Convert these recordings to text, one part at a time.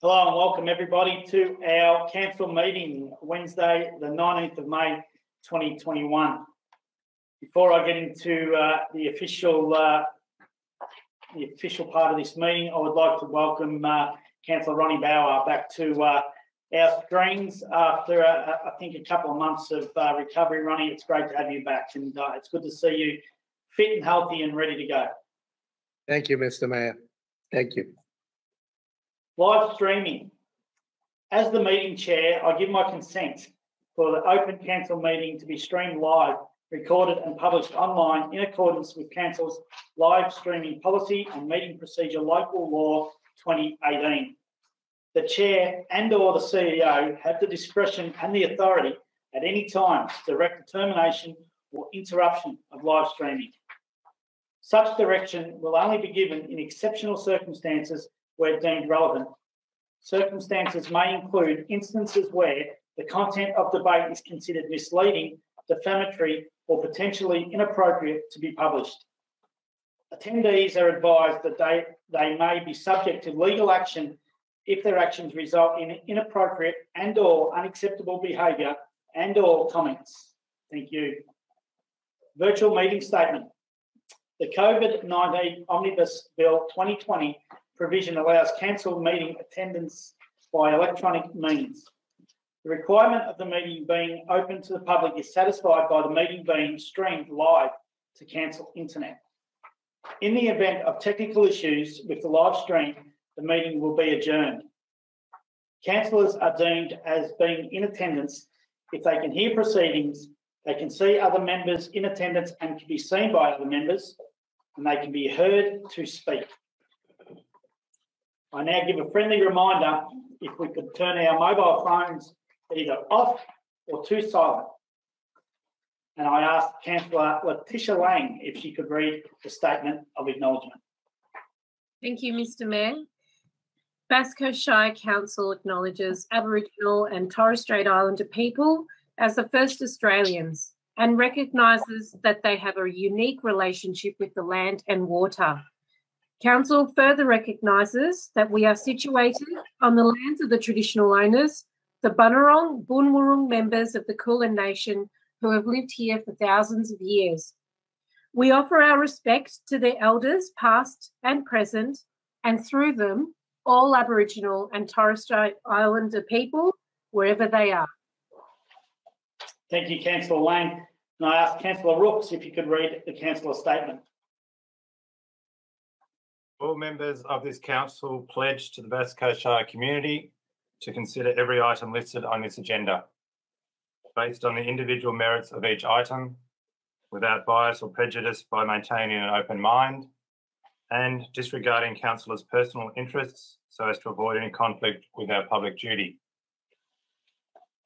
Hello and welcome everybody to our council meeting, Wednesday, the 19th of May, 2021. Before I get into the official part of this meeting, I would like to welcome Councillor Ronnie Bauer back to our screens after I think a couple of months of recovery. Ronnie, it's great to have you back, and it's good to see you fit and healthy and ready to go. Thank you, Mr. Mayor. Thank you. Live streaming. As the meeting chair, I give my consent for the open council meeting to be streamed live, recorded and published online in accordance with council's live streaming policy and meeting procedure local law 2018. The chair and or the CEO have the discretion and the authority at any time to direct the termination or interruption of live streaming. Such direction will only be given in exceptional circumstances where deemed relevant. Circumstances may include instances where the content of debate is considered misleading, defamatory, or potentially inappropriate to be published. Attendees are advised that they may be subject to legal action if their actions result in inappropriate and or unacceptable behaviour and or comments. Thank you. Virtual meeting statement. The COVID-19 Omnibus Bill 2020 provision allows council meeting attendance by electronic means. The requirement of the meeting being open to the public is satisfied by the meeting being streamed live to council internet. In the event of technical issues with the live stream, the meeting will be adjourned. Councillors are deemed as being in attendance if they can hear proceedings, they can see other members in attendance and can be seen by other members, and they can be heard to speak. I now give a friendly reminder if we could turn our mobile phones either off or to silent. And I ask Councillor Letitia Lang if she could read the statement of acknowledgement. Thank you, Mr. Mayor. Bass Coast Shire Council acknowledges Aboriginal and Torres Strait Islander people as the first Australians and recognises that they have a unique relationship with the land and water. Council further recognises that we are situated on the lands of the traditional owners, the Bunurong Boonwurrung members of the Kulin Nation who have lived here for thousands of years. We offer our respect to their elders, past and present, and through them, all Aboriginal and Torres Strait Islander people, wherever they are. Thank you, Councillor Lang. And I ask Councillor Rooks if you could read the councillor statement. All members of this council pledge to the Bass Coast Shire community to consider every item listed on this agenda, based on the individual merits of each item, without bias or prejudice, by maintaining an open mind and disregarding councillors' personal interests so as to avoid any conflict with our public duty.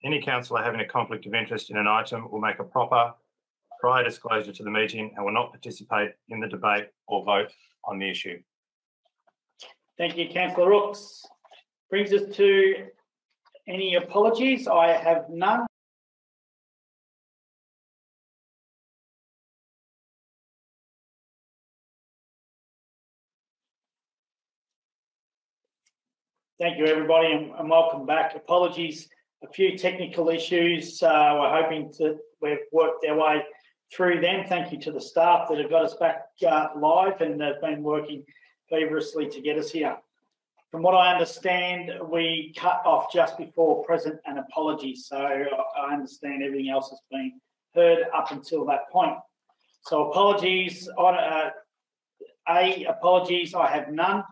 Any councillor having a conflict of interest in an item will make a proper prior disclosure to the meeting and will not participate in the debate or vote on the issue. Thank you, Councillor Rooks. Brings us to any apologies. I have none. Thank you, everybody, and welcome back. Apologies, a few technical issues. We've worked our way through them. Thank you to the staff that have got us back live and they've been working feverishly to get us here. From what I understand, we cut off just before present and apologies. So I understand everything else has been heard up until that point. So apologies. A, apologies, I have none.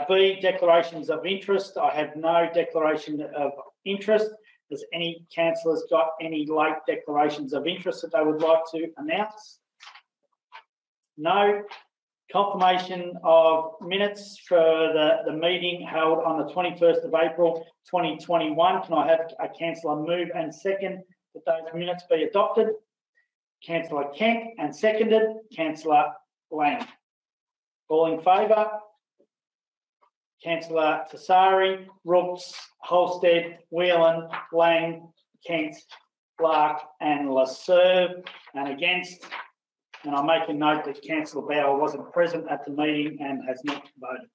B, declarations of interest. I have no declaration of interest. Does any councillors got any late declarations of interest that they would like to announce? No. Confirmation of minutes for the meeting held on the 21st of April 2021. Can I have a councillor move and second that those minutes be adopted? Councillor Kent and seconded. Councillor Lang. All in favour? Councillor Tassari, Rooks, Holstead, Whelan, Lang, Kent, Clark and Laserve. And against? And I'll make a note that Councillor Bauer wasn't present at the meeting and has not voted.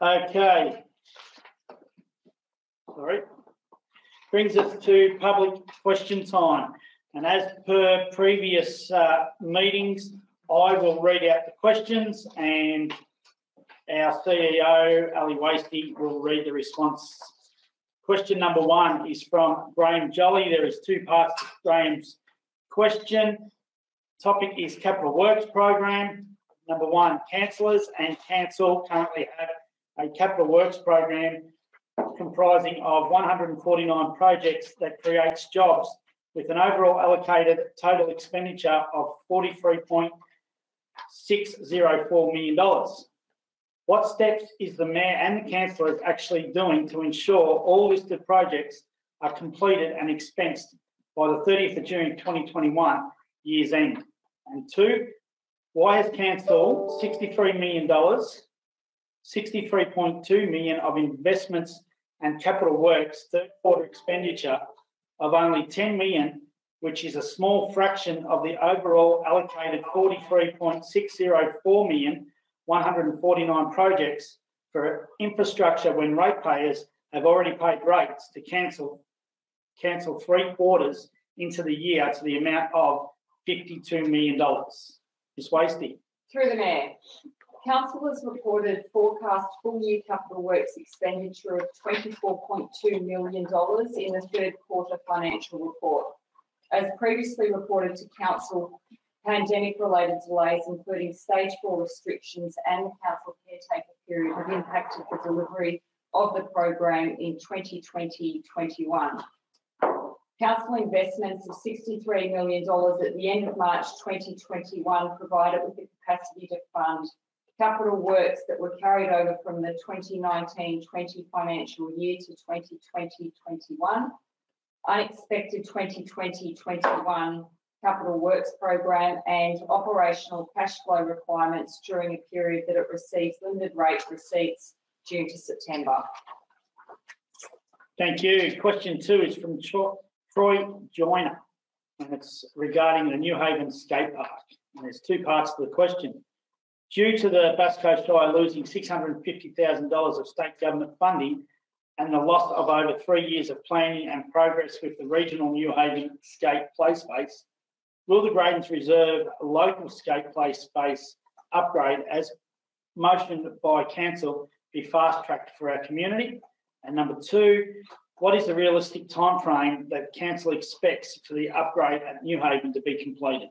Okay. Sorry. Brings us to public question time. And as per previous meetings, I will read out the questions and our CEO, Ali Wasty, will read the response. Question number 1 is from Graham Jolly. There is 2 parts to Graham's question. Topic is Capital Works Program. Number 1, councillors and council currently have a Capital Works Program comprising of 149 projects that creates jobs with an overall allocated total expenditure of $43.604 million. What steps is the Mayor and the councillors actually doing to ensure all listed projects are completed and expensed by the 30th of June 2021 year's end? And 2, why has council $63 million, $63.2 million of investments and capital works third quarter expenditure of only $10 million, which is a small fraction of the overall allocated $43.604 million, 149 projects for infrastructure when ratepayers have already paid rates to cancel 3 quarters into the year to the amount of $52 million. Ms. Wasty. Through the Mayor. Council has reported forecast full-year capital works expenditure of $24.2 million in the third quarter financial report. As previously reported to Council, pandemic-related delays, including stage 4 restrictions and the council caretaker period, have impacted the delivery of the program in 2020-21. Council investments of $63 million at the end of March 2021 provided with the capacity to fund capital works that were carried over from the 2019-20 financial year to 2020-21, unexpected 2020-21 capital works program, and operational cash flow requirements during a period that it receives limited rate receipts June to September. Thank you. Question 2 is from Troy Joyner, and it's regarding the New Haven skate park. And there's 2 parts to the question. Due to the Bass Coast Shire losing $650,000 of state government funding and the loss of over 3 years of planning and progress with the regional New Haven skate play space, will the Gradens Reserve local skate play space upgrade as motioned by council be fast-tracked for our community? And number 2, what is the realistic time frame that council expects for the upgrade at New Haven to be completed?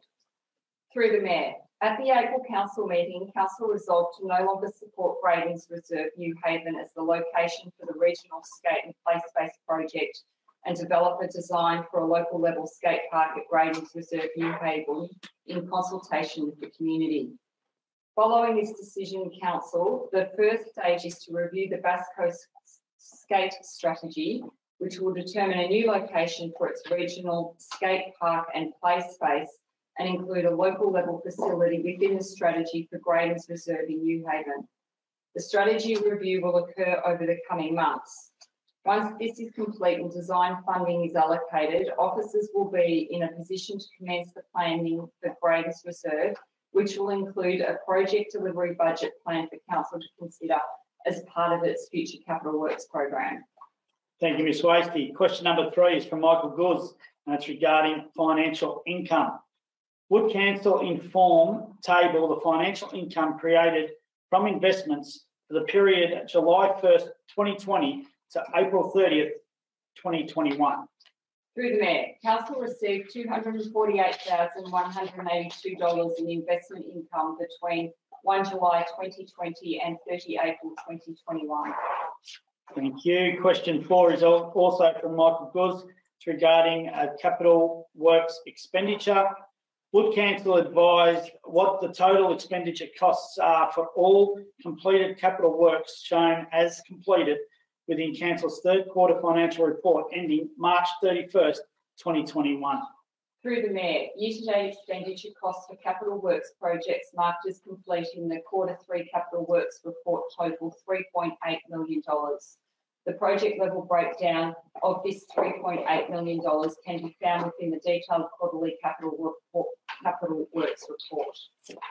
Through the Mayor. At the April Council meeting, Council resolved to no longer support Gradens Reserve New Haven as the location for the regional skate and play space project and develop a design for a local level skate park at Gradens Reserve New Haven in consultation with the community. Following this decision, Council, the first stage is to review the Bass Coast skate strategy, which will determine a new location for its regional skate park and play space and include a local level facility within the strategy for Gradens Reserve in New Haven. The strategy review will occur over the coming months. Once this is complete and design funding is allocated, officers will be in a position to commence the planning for Gradens Reserve, which will include a project delivery budget plan for council to consider as part of its future capital works program. Thank you, Ms. Wasty. Question number 3 is from Michael Guz, and it's regarding financial income. Would council table the financial income created from investments for the period July 1st, 2020 to April 30th, 2021? Through the Mayor, Council received $248,182 in investment income between 1 July 2020 and 30 April 2021. Thank you. Question 4 is also from Michael Guz. It's regarding capital works expenditure. Would council advise what the total expenditure costs are for all completed capital works shown as completed within council's third quarter financial report ending March 31st, 2021? Through the Mayor, year-to-date expenditure costs for capital works projects marked as complete in the Quarter 3 capital works report total $3.8 million. The project level breakdown of this $3.8 million can be found within the detailed quarterly capital works report.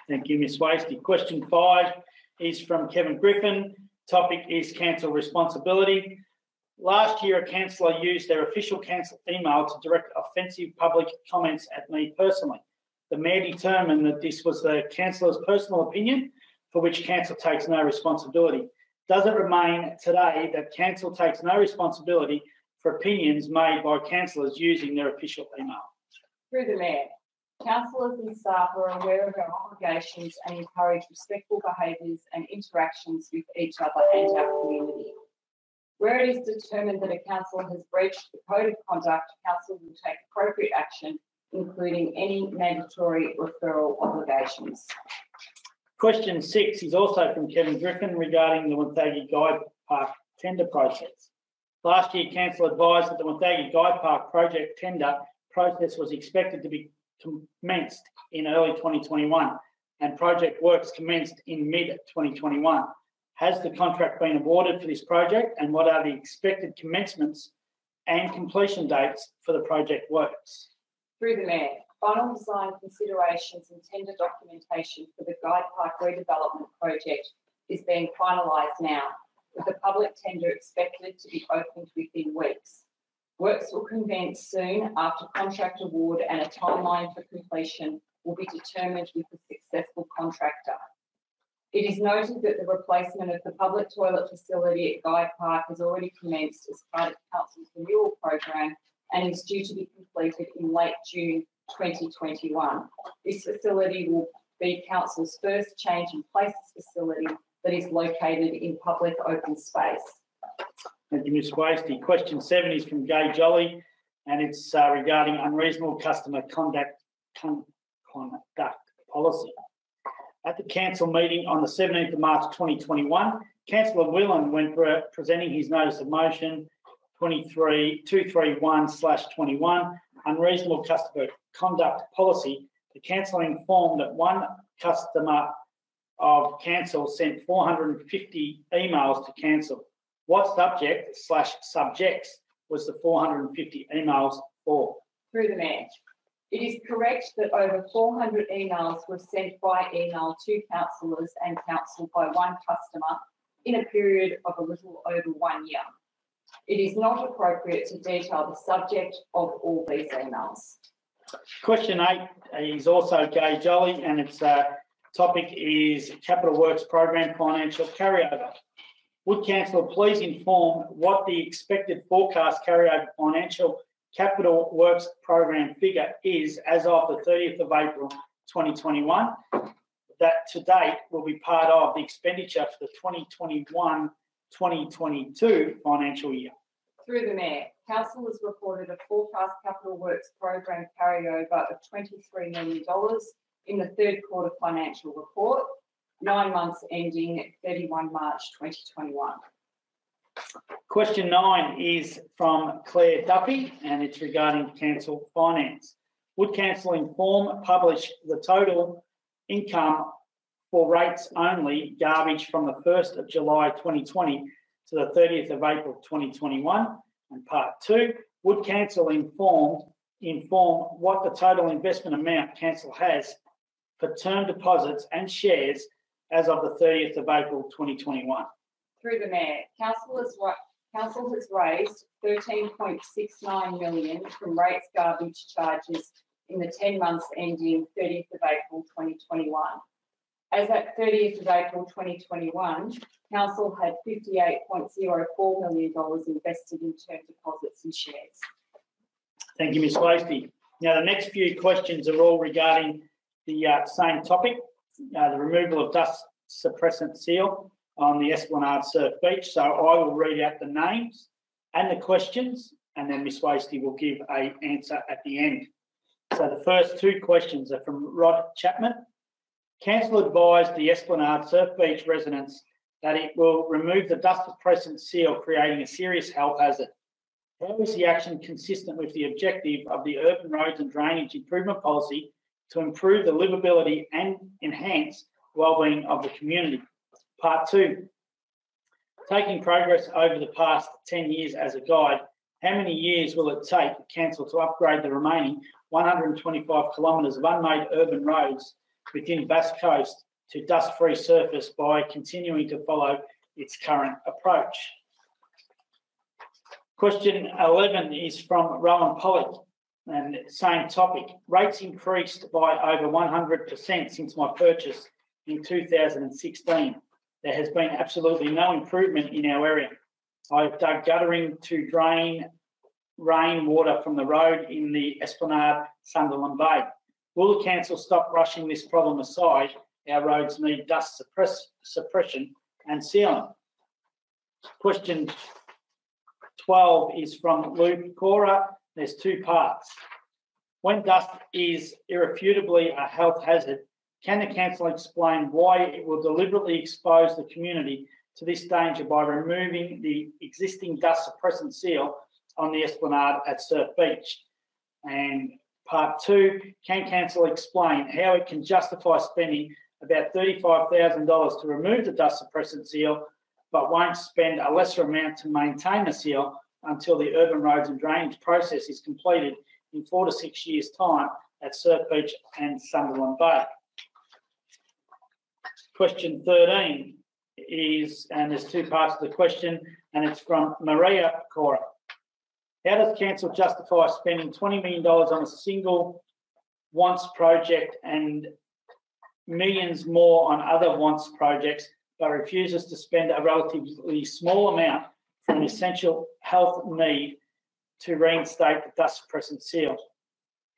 Thank you, Ms. Wasty. Question 5 is from Kevin Griffin. topic is council responsibility. Last year, a councillor used their official council email to direct offensive public comments at me personally. The Mayor determined that this was the councillor's personal opinion for which council takes no responsibility. Does it remain today that council takes no responsibility for opinions made by councillors using their official email? Through the Mayor, councillors and staff are aware of our obligations and encourage respectful behaviours and interactions with each other and our community. Where it is determined that a councillor has breached the code of conduct, council will take appropriate action, including any mandatory referral obligations. Question 6 is also from Kevin Griffin regarding the Wonthaggi Guide Park tender process. Last year, council advised that the Wonthaggi Guide Park project tender process was expected to be commenced in early 2021 and project works commenced in mid-2021. Has the contract been awarded for this project and what are the expected commencements and completion dates for the project works? Through the Mayor, final design considerations and tender documentation for the Guide Park redevelopment project is being finalised now, with the public tender expected to be opened within weeks. Works will commence soon after contract award and a timeline for completion will be determined with the successful contractor. It is noted that the replacement of the public toilet facility at Guide Park has already commenced as part of Council's renewal program and is due to be completed in late June 2021. This facility will be Council's first change in places facility that is located in public open space. Thank you, Ms. Wasty. Question 7 is from Gay Jolly and it's regarding unreasonable customer conduct policy. At the council meeting on the 17th of March 2021, Councillor Whelan, when presenting his notice of motion 231/21, unreasonable customer conduct policy, the council informed that one customer of council sent 450 emails to council. What subject/subjects was the 450 emails for? Through the Mayor, it is correct that over 400 emails were sent by email to councillors and council by one customer in a period of a little over 1 year. It is not appropriate to detail the subject of all these emails. Question 8 is also Gay Jolly and its topic is Capital Works Program Financial Carryover. Would council please inform what the expected forecast carryover financial Capital Works Program figure is as of the 30th of April 2021 that to date will be part of the expenditure for the 2021-2022 financial year? Through the Mayor, council has reported a forecast Capital Works Program carryover of $23 million in the third quarter financial report, 9 months ending 31 March 2021. Question 9 is from Claire Duffy and it's regarding council finance. Would council publish the total income for rates only garbage from the 1st of July 2020 to the 30th of April 2021? And part 2, would council inform what the total investment amount council has for term deposits and shares as of the 30th of April 2021? Through the Mayor, council has raised $13.69 million from rates garbage charges in the 10 months ending 30th of April 2021. As at 30th of April 2021, council had $58.04 million invested in term deposits and shares. Thank you, Ms. Wasty. Now, the next few questions are all regarding the same topic, the removal of dust suppressant seal on the Esplanade Surf Beach. So I will read out the names and the questions, and then Ms. Wasty will give an answer at the end. So the first 2 questions are from Rod Chapman. Council advised the Esplanade Surf Beach residents that it will remove the dust suppressant seal, creating a serious health hazard. How is the action consistent with the objective of the Urban Roads and Drainage Improvement Policy to improve the livability and enhance wellbeing of the community? Part 2, taking progress over the past 10 years as a guide, how many years will it take council to upgrade the remaining 125 kilometres of unmade urban roads within Bass Coast to dust-free surface by continuing to follow its current approach. Question 11 is from Rowan Pollock, and same topic. Rates increased by over 100% since my purchase in 2016. There has been absolutely no improvement in our area. I've dug guttering to drain rainwater from the road in the Esplanade, Sunderland Bay. Will the council stop rushing this problem aside? Our roads need dust suppression and sealing. Question 12 is from Luke Cora. There's two parts. When dust is irrefutably a health hazard, can the council explain why it will deliberately expose the community to this danger by removing the existing dust suppressant seal on the Esplanade at Surf Beach? And part two, can council explain how it can justify spending about $35,000 to remove the dust suppressant seal, but won't spend a lesser amount to maintain the seal until the urban roads and drainage process is completed in 4 to 6 years' time at Surf Beach and Sunderland Bay? Question 13 is, and there's two parts to the question, and it's from Maria Cora. How does council justify spending $20 million on a single once project and millions more on other once projects, but refuses to spend a relatively small amount for an essential health need to reinstate the dust suppressant seal?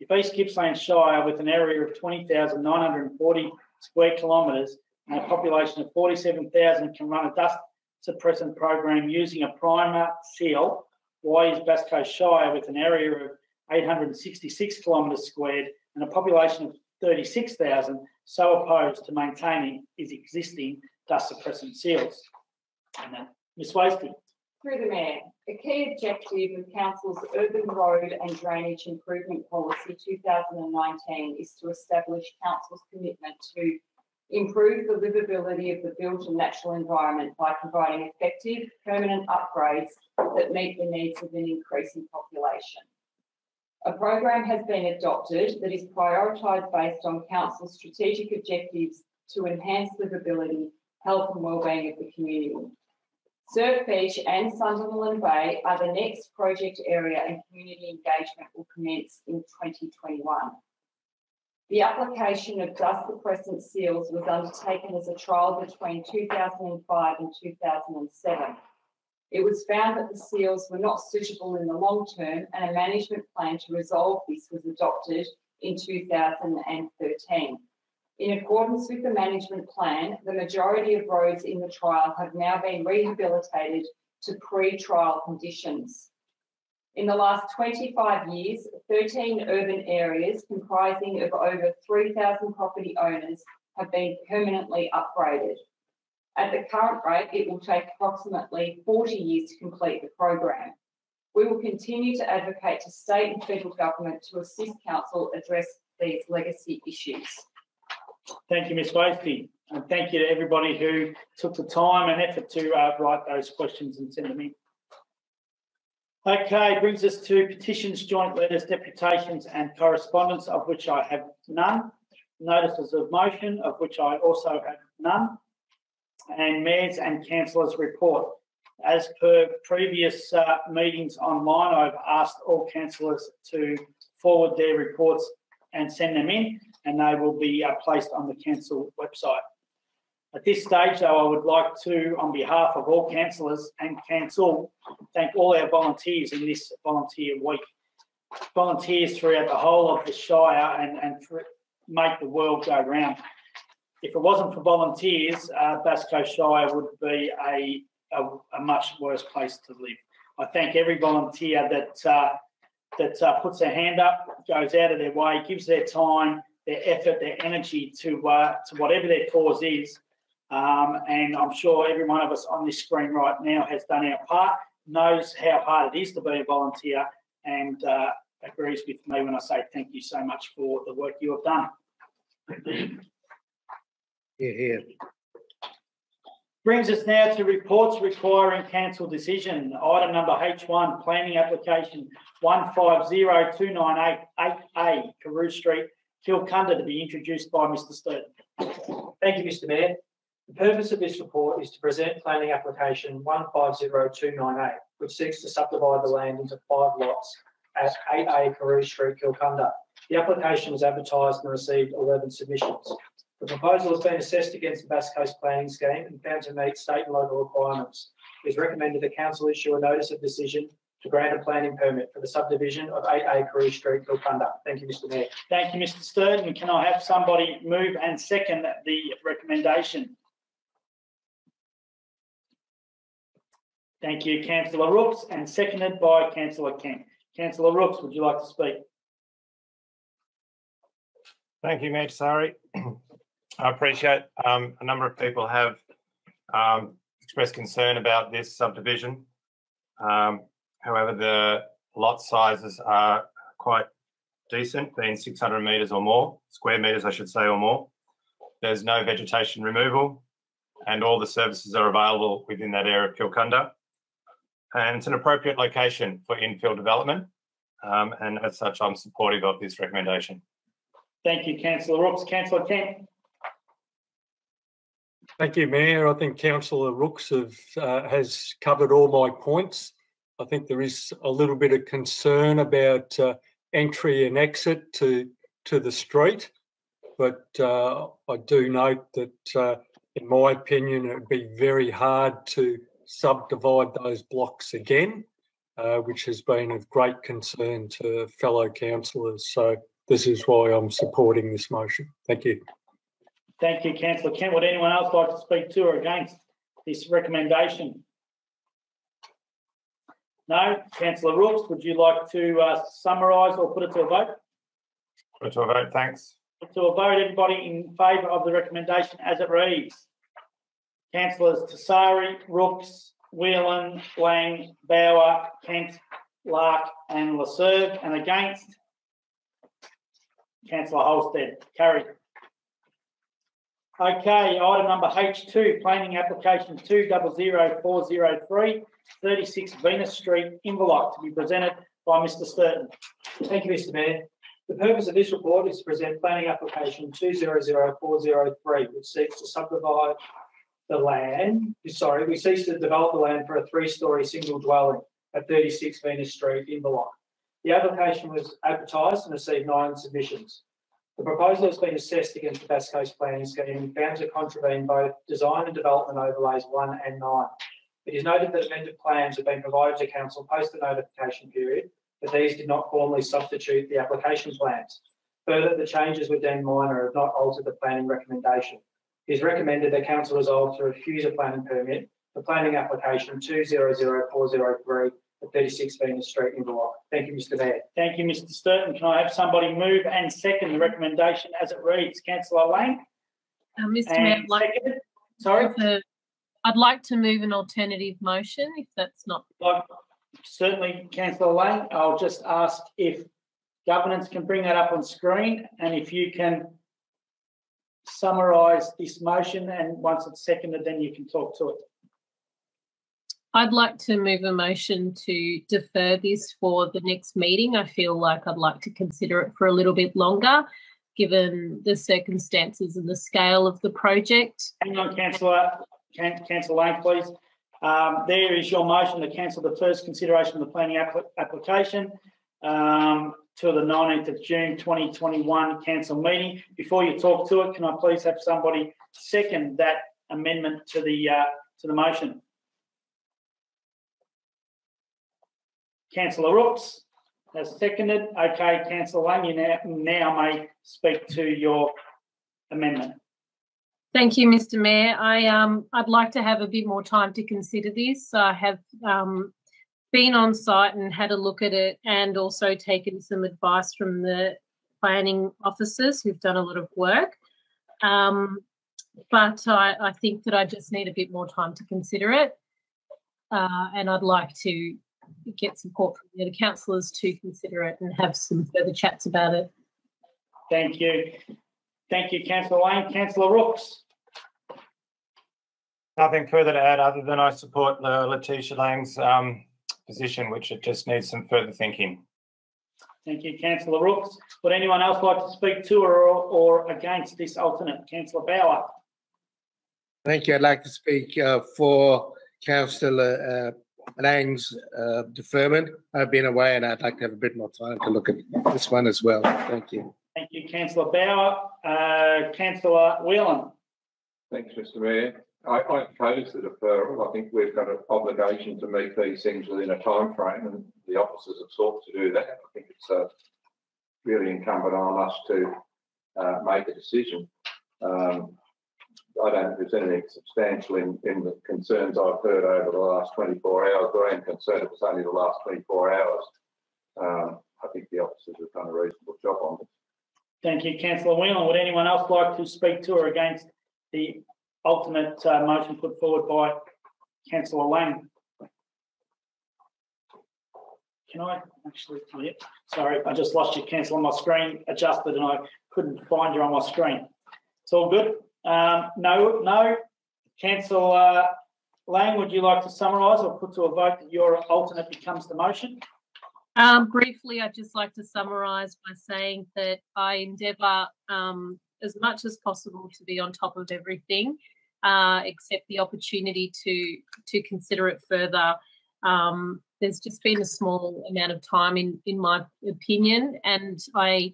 If East Gippsland Shire, with an area of 20,940 square kilometres and a population of 47,000, can run a dust suppressant program using a primer seal, why is Bass Coast Shire, with an area of 866 kilometres squared and a population of 36,000, so opposed to maintaining its existing dust suppressant seals? And Ms. Wasty. Through the Mayor, a key objective of Council's Urban Road and Drainage Improvement Policy 2019 is to establish Council's commitment to improve the livability of the built and natural environment by providing effective, permanent upgrades that meet the needs of an increasing population. A program has been adopted that is prioritised based on Council's strategic objectives to enhance livability, health and wellbeing of the community. Surf Beach and Sunderland Bay are the next project area, and community engagement will commence in 2021. The application of dust suppressant seals was undertaken as a trial between 2005 and 2007. It was found that the seals were not suitable in the long term, and a management plan to resolve this was adopted in 2013. In accordance with the management plan, the majority of roads in the trial have now been rehabilitated to pre-trial conditions. In the last 25 years, 13 urban areas comprising of over 3,000 property owners have been permanently upgraded. At the current rate, it will take approximately 40 years to complete the program. We will continue to advocate to state and federal government to assist council address these legacy issues. Thank you, Ms. Wasty, and thank you to everybody who took the time and effort to write those questions and send them in. Okay, brings us to petitions, joint letters, deputations and correspondence, of which I have none. Notices of motion, of which I also have none. And mayors and councillors' report. As per previous meetings online, I've asked all councillors to forward their reports and send them in, and they will be placed on the council website. At this stage, though, I would like to, on behalf of all councillors and council, thank all our volunteers in this volunteer week. Volunteers throughout the whole of the Shire and make the world go round. If it wasn't for volunteers, Bass Coast Shire would be a much worse place to live. I thank every volunteer that puts their hand up, goes out of their way, gives their time, their effort, their energy to whatever their cause is. And I'm sure every one of us on this screen right now has done our part, knows how hard it is to be a volunteer, and agrees with me when I say thank you so much for the work you have done. Here. Brings us now to reports requiring council decision. Item number H1, planning application 150298A, Carew Street, Kilcunda, to be introduced by Mr. Sturton. Thank you, Mr. Mayor. The purpose of this report is to present planning application 150298, which seeks to subdivide the land into 5 lots at 8A Carew Street, Kilcunda. The application was advertised and received 11 submissions. The proposal has been assessed against the Bass Coast Planning Scheme and found to meet state and local requirements. It is recommended the Council issue a notice of decision to grant a planning permit for the subdivision of 8A Carew Street, Kilcunda. Thank you, Mr. Mayor. Thank you, Mr. Sturton. Can I have somebody move and second the recommendation? Thank you, Councillor Rooks, and seconded by Councillor Kent. Councillor Rooks, would you like to speak? Thank you, Mayor Tsari. I appreciate a number of people have expressed concern about this subdivision. However, the lot sizes are quite decent, being 600 metres or more, square metres I should say, or more. There's no vegetation removal and all the services are available within that area of Kilcunda. And it's an appropriate location for infill development. And as such, I'm supportive of this recommendation. Thank you, Councillor Rooks. Councillor Kent. Thank you, Mayor. I think Councillor Rooks has covered all my points. I think there is a little bit of concern about entry and exit to the street, but I do note that, in my opinion, it would be very hard to subdivide those blocks again, which has been of great concern to fellow councillors. So this is why I'm supporting this motion. Thank you. Thank you, Councillor Kent. Would anyone else like to speak to or against this recommendation? No? Councillor Rooks, would you like to summarise or put it to a vote? Put it to a vote, thanks. Put it to a vote. Everybody in favour of the recommendation as it reads? Councillors Tsari, Rooks, Whelan, Lang, Bauer, Kent, Lark and Laserve, and against? Councillor Holstead. Carried. Okay, item number H2, planning application 200403, 36 Venus Street, Inverloch, to be presented by Mr. Sturton. Thank you, Mr. Mayor. The purpose of this report is to present planning application 200403, which seeks to subdivide the land. We seek to develop the land for a 3-storey single dwelling at 36 Venus Street, Inverloch. The application was advertised and received 9 submissions. The proposal has been assessed against the Bass Coast Planning Scheme and found to contravene both design and development overlays 1 and 9. It is noted that amended plans have been provided to Council post the notification period, but these did not formally substitute the application plans. Further, the changes were deemed minor and have not altered the planning recommendation. It is recommended that Council resolve to refuse a planning permit for planning application 200403 at 36 Venus Street, Inverloch. Thank you, Mr. Mayor. Thank you, Mr. Sturton. Can I have somebody move and second the recommendation as it reads? Councillor Lang. Mr. Mayor, I'd like to move an alternative motion if that's not. Certainly, Councillor Lang. I'll just ask if governance can bring that up on screen and if you can summarise this motion, and once it's seconded, then you can talk to it. I'd like to move a motion to defer this for the next meeting. I feel like I'd like to consider it for a little bit longer, given the circumstances and the scale of the project. Hang on, Councillor Lang, please. There is your motion to cancel the first consideration of the planning application to the 19th of June 2021 council meeting. Before you talk to it, can I please have somebody second that amendment to the motion? Councillor Rooks has seconded. Okay, Councillor Lang, you now may speak to your amendment. Thank you, Mr. Mayor. I'd like to have a bit more time to consider this. I have been on site and had a look at it, and also taken some advice from the planning officers who've done a lot of work. But I think that I just need a bit more time to consider it, and I'd like to get support from the other councillors to consider it and have some further chats about it. Thank you. Thank you, Councillor Lang. Councillor Rooks. Nothing further to add other than I support Letitia Lang's position, which it just needs some further thinking. Thank you, Councillor Rooks. Would anyone else like to speak to or against this alternate? Councillor Bauer. Thank you. I'd like to speak for Councillor Lang's deferment. I've been away and I'd like to have a bit more time to look at this one as well. Thank you. Thank you, Councillor Bauer. Councillor Whelan. Thanks, Mr Mayor. I oppose the deferral. I think we've got an obligation to meet these things within a time frame, and the officers have sought to do that. I think it's really incumbent on us to make a decision. I don't think there's anything substantial in the concerns I've heard over the last 24 hours. I am concerned it was only the last 24 hours. I think the officers have done a reasonable job on it. Thank you, Councillor Whelan. Would anyone else like to speak to or against the alternate motion put forward by Councillor Lang? Can I actually? Yeah, sorry, I just lost you, Councillor. My screen adjusted and I couldn't find you on my screen. It's all good. No. Councillor Lang, would you like to summarise or put to a vote that your alternate becomes the motion? Briefly, I'd just like to summarise by saying that I endeavour as much as possible to be on top of everything, except the opportunity to consider it further. There's just been a small amount of time, in my opinion, and I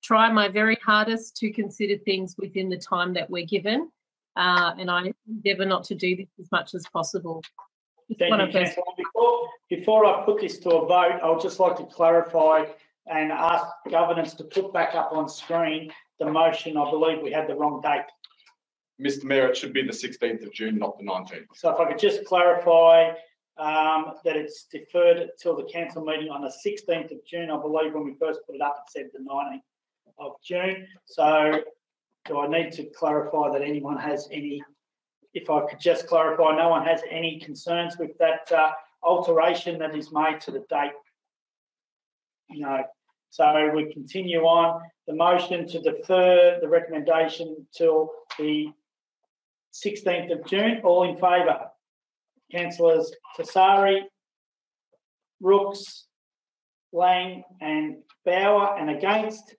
try my very hardest to consider things within the time that we're given, and I endeavour not to do this as much as possible. Thank you, Councillor. Before I put this to a vote, I would just like to clarify and ask governance to put back up on screen the motion. I believe we had the wrong date. Mr Mayor, it should be the 16th of June, not the 19th. So if I could just clarify that it's deferred till the council meeting on the 16th of June. I believe when we first put it up, it said the 19th of June. So do I need to clarify that anyone has any, if I could just clarify, no one has any concerns with that alteration that is made to the date? No. So we continue on. The motion to defer the recommendation till the 16th of June. All in favour? Councillors Tassari, Rooks, Lang and Bauer, and against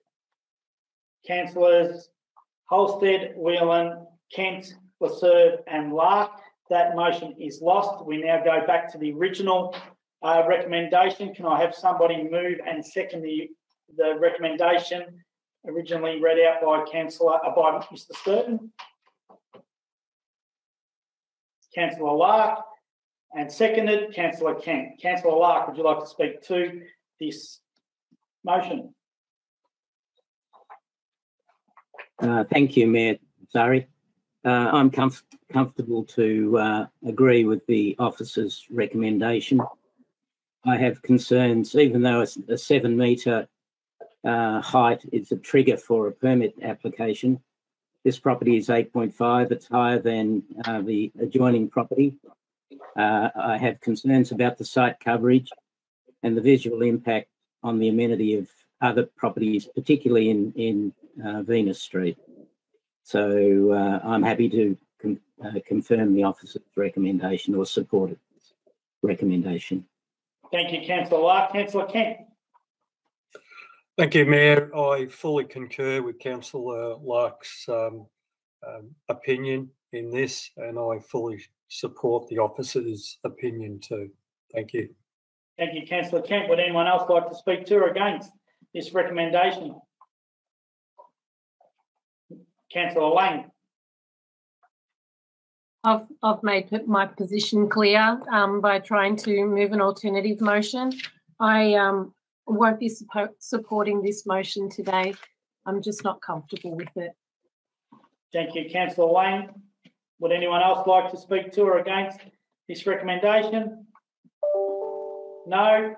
Councillors Holstead, Whelan, Kent, Laserve and Lark. That motion is lost. We now go back to the original recommendation. Can I have somebody move and second the recommendation originally read out by by Mr Sturton? Councillor Lark, and seconded Councillor Kent. Councillor Lark, would you like to speak to this motion? Thank you, Mayor Zari. I'm comfortable to agree with the officer's recommendation. I have concerns, even though a 7 metre height is a trigger for a permit application. This property is 8.5. It's higher than the adjoining property. I have concerns about the site coverage and the visual impact on the amenity of other properties, particularly in Venus Street. So I'm happy to confirm the officer's recommendation or support its recommendation. Thank you, Councillor Lark. Councillor Kent. Thank you, Mayor. I fully concur with Councillor Lark's opinion in this, and I fully support the officer's opinion too. Thank you. Thank you, Councillor Kent. Would anyone else like to speak to or against this recommendation? Councillor Lang. I've made my position clear by trying to move an alternative motion. I won't be supporting this motion today. I'm just not comfortable with it. Thank you, Councillor Lang. Would anyone else like to speak to or against this recommendation? No.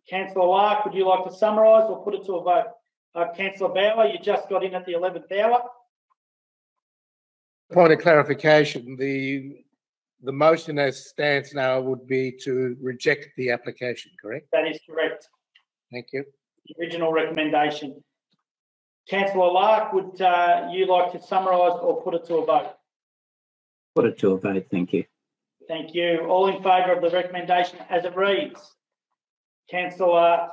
Councillor Lark, would you like to summarise or put it to a vote? Councillor Bauer, you just got in at the 11th hour. Point of clarification, the motion as stands now would be to reject the application, correct? That is correct. Thank you. The original recommendation. Councillor Lark, would you like to summarise or put it to a vote? Put it to a vote, thank you. Thank you. All in favour of the recommendation as it reads? Councillor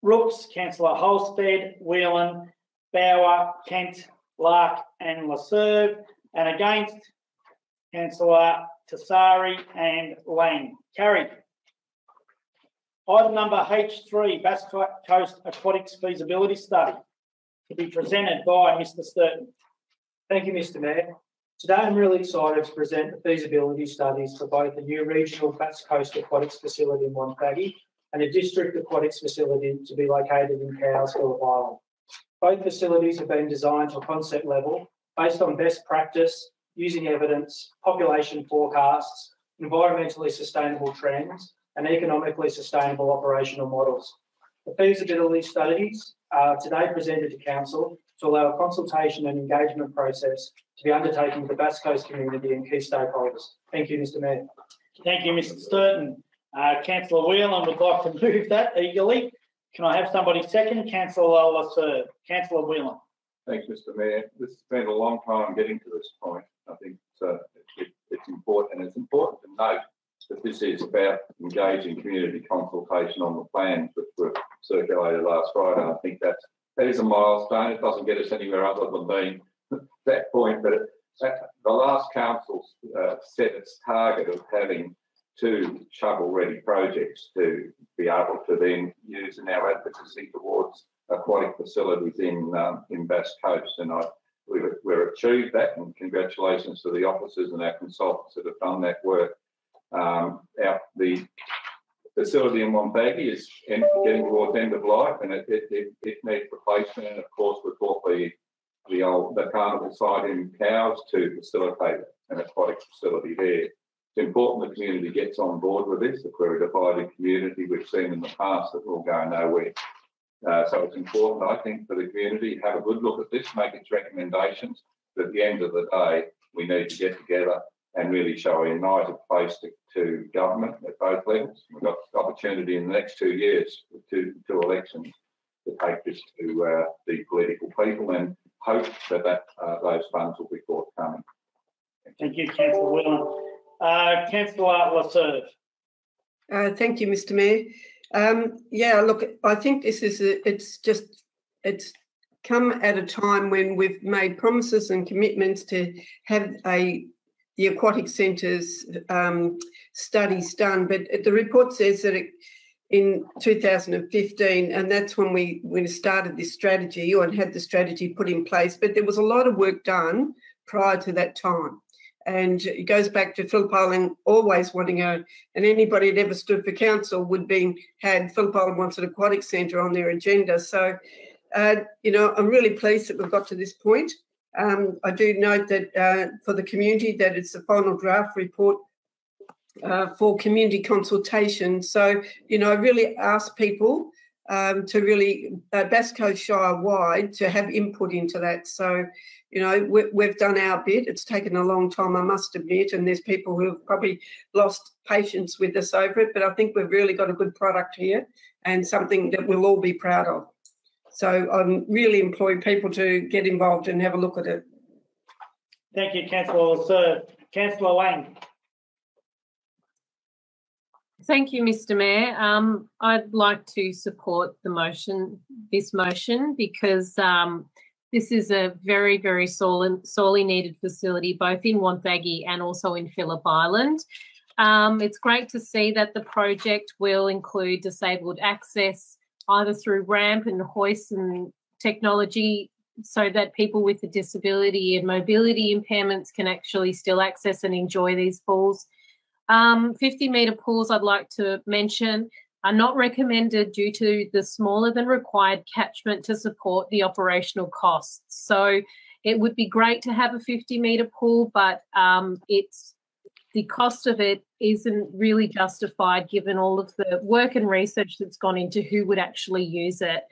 Rooks, Councillor Holstead, Whelan, Bauer, Kent, Lark and Laserve. and against Councillor Tassari and Lang. Carried. Item number H3, Bass Coast Aquatics Feasibility Study, to be presented by Mr. Sturton. Thank you, Mr. Mayor. Today I'm really excited to present the feasibility studies for both the new regional Bass Coast Aquatics facility in Wonthaggi and a district aquatics facility to be located in Carew, Phillip Island. Both facilities have been designed to a concept level based on best practice, using evidence, population forecasts, environmentally sustainable trends, and economically sustainable operational models. The feasibility studies are today presented to Council to allow a consultation and engagement process to be undertaken with the Bass Coast community and key stakeholders. Thank you, Mr. Mayor. Thank you, Mr. Sturton. Councillor Whelan would like to move that eagerly. Can I have somebody second? Councillor Lasserve. Councillor Whelan. Thanks, Mr. Mayor. This has been a long time getting to this point. I think it's important, and it's important to note that this is about engaging community consultation on the plans which were circulated last Friday. I think that is a milestone. It doesn't get us anywhere other than being that point, but the last council set its target of having 2 shovel-ready projects to be able to then use in our advocacy towards aquatic facilities in Bass Coast, and we've achieved that, and congratulations to the officers and our consultants that have done that work. The facility in Wonthaggi is getting towards end of life, and it needs replacement. And of course, we've got the carnival site in Cowes to facilitate an aquatic facility there. It's important the community gets on board with this. If we're a divided community, we've seen in the past that we'll go nowhere. So it's important, I think, for the community to have a good look at this, make its recommendations. But at the end of the day, we need to get together and really show a united face to government at both levels. We've got the opportunity in the next 2 years, two elections, to take this to the political people and hope that those funds will be forthcoming. Thank you, Councillor Whelan. Councillor Lasserve. Thank you, Mr. Mayor. Yeah, look, I think this is it's come at a time when we've made promises and commitments to have the aquatic centres studies done, but the report says that in 2015, and that's when we started this strategy or had the strategy put in place, but there was a lot of work done prior to that time. And it goes back to Phillip Island always wanting and anybody that ever stood for council had Phillip Island wants an aquatic centre on their agenda. So, you know, I'm really pleased that we've got to this point. I do note that for the community that it's the final draft report for community consultation. So, you know, I really ask people to really, Bass Coast Shire wide, to have input into that. So, you know, we've done our bit. It's taken a long time, I must admit, and there's people who have probably lost patience with us over it, but I think we've really got a good product here and something that we'll all be proud of. So I really employ people to get involved and have a look at it. Thank you, Councillor Lasserve. Councillor Lang. Thank you, Mr. Mayor. I'd like to support this motion, because this is a very, very sorely needed facility, both in Wonthaggi and also in Phillip Island. It's great to see that the project will include disabled access, either through ramp and hoist and technology, so that people with a disability and mobility impairments can actually still access and enjoy these pools. 50-metre pools, I'd like to mention, are not recommended due to the smaller than required catchment to support the operational costs. So it would be great to have a 50-metre pool, but the cost of it isn't really justified given all of the work and research that's gone into who would actually use it.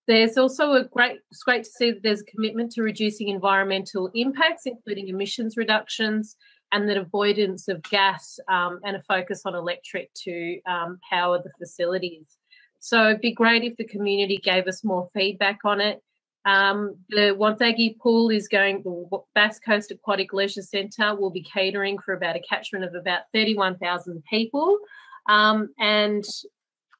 There's also it's great to see that there's a commitment to reducing environmental impacts, including emissions reductions and the avoidance of gas, and a focus on electric to power the facilities. So it'd be great if the community gave us more feedback on it. The Wonthaggi pool the Bass Coast Aquatic Leisure Centre will be catering for about a catchment of about 31,000 people. And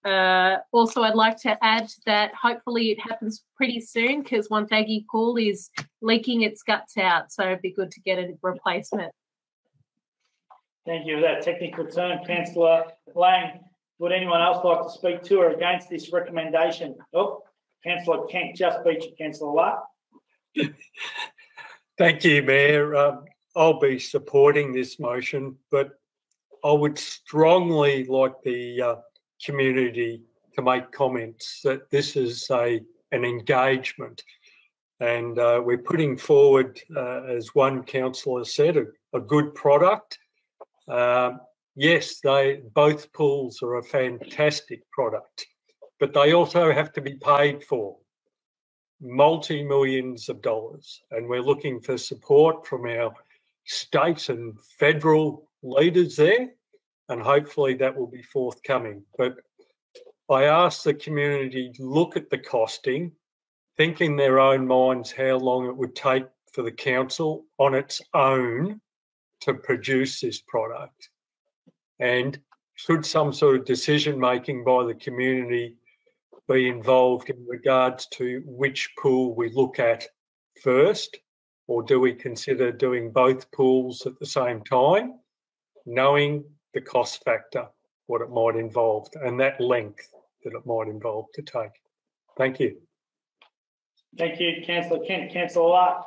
Also, I'd like to add that hopefully it happens pretty soon because Wonthaggi Pool is leaking its guts out, so it'd be good to get a replacement. Thank you for that technical term, Councillor Lang. Would anyone else like to speak to or against this recommendation? Oh, Councillor Kent just beat you, Councillor Luck. Thank you, Mayor. I'll be supporting this motion, but I would strongly like the community to make comments that this is an engagement, and we're putting forward, as one councillor said, a good product. Yes, both pools are a fantastic product, but they also have to be paid for, multi-millions of dollars, and we're looking for support from our state and federal leaders there, and hopefully that will be forthcoming. But I ask the community to look at the costing, think in their own minds how long it would take for the council on its own to produce this product, and should some sort of decision making by the community be involved in regards to which pool we look at first, or do we consider doing both pools at the same time, knowing the cost factor, what it might involve, and that length that it might involve to take. Thank you. Thank you, Councillor Kent. Councillor Lark.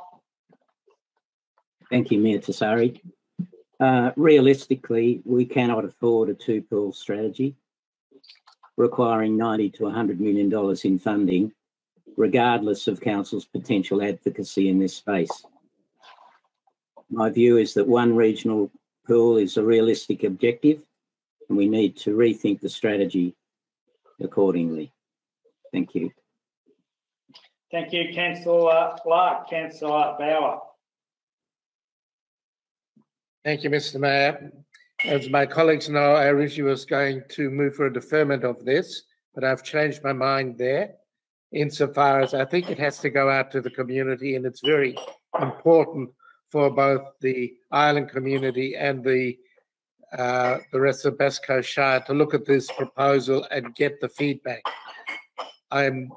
Thank you, Mayor Tessari. Realistically, we cannot afford a two-pool strategy requiring $90 to $100 million in funding, regardless of Council's potential advocacy in this space. My view is that one regional pool is a realistic objective, and we need to rethink the strategy accordingly. Thank you. Thank you, Councillor Clark. Councillor Bauer. Thank you, Mr. Mayor. As my colleagues know, I originally was going to move for a deferment of this, but I've changed my mind there insofar as I think it has to go out to the community, and it's very important for both the island community and the rest of Bass Coast Shire to look at this proposal and get the feedback. I'm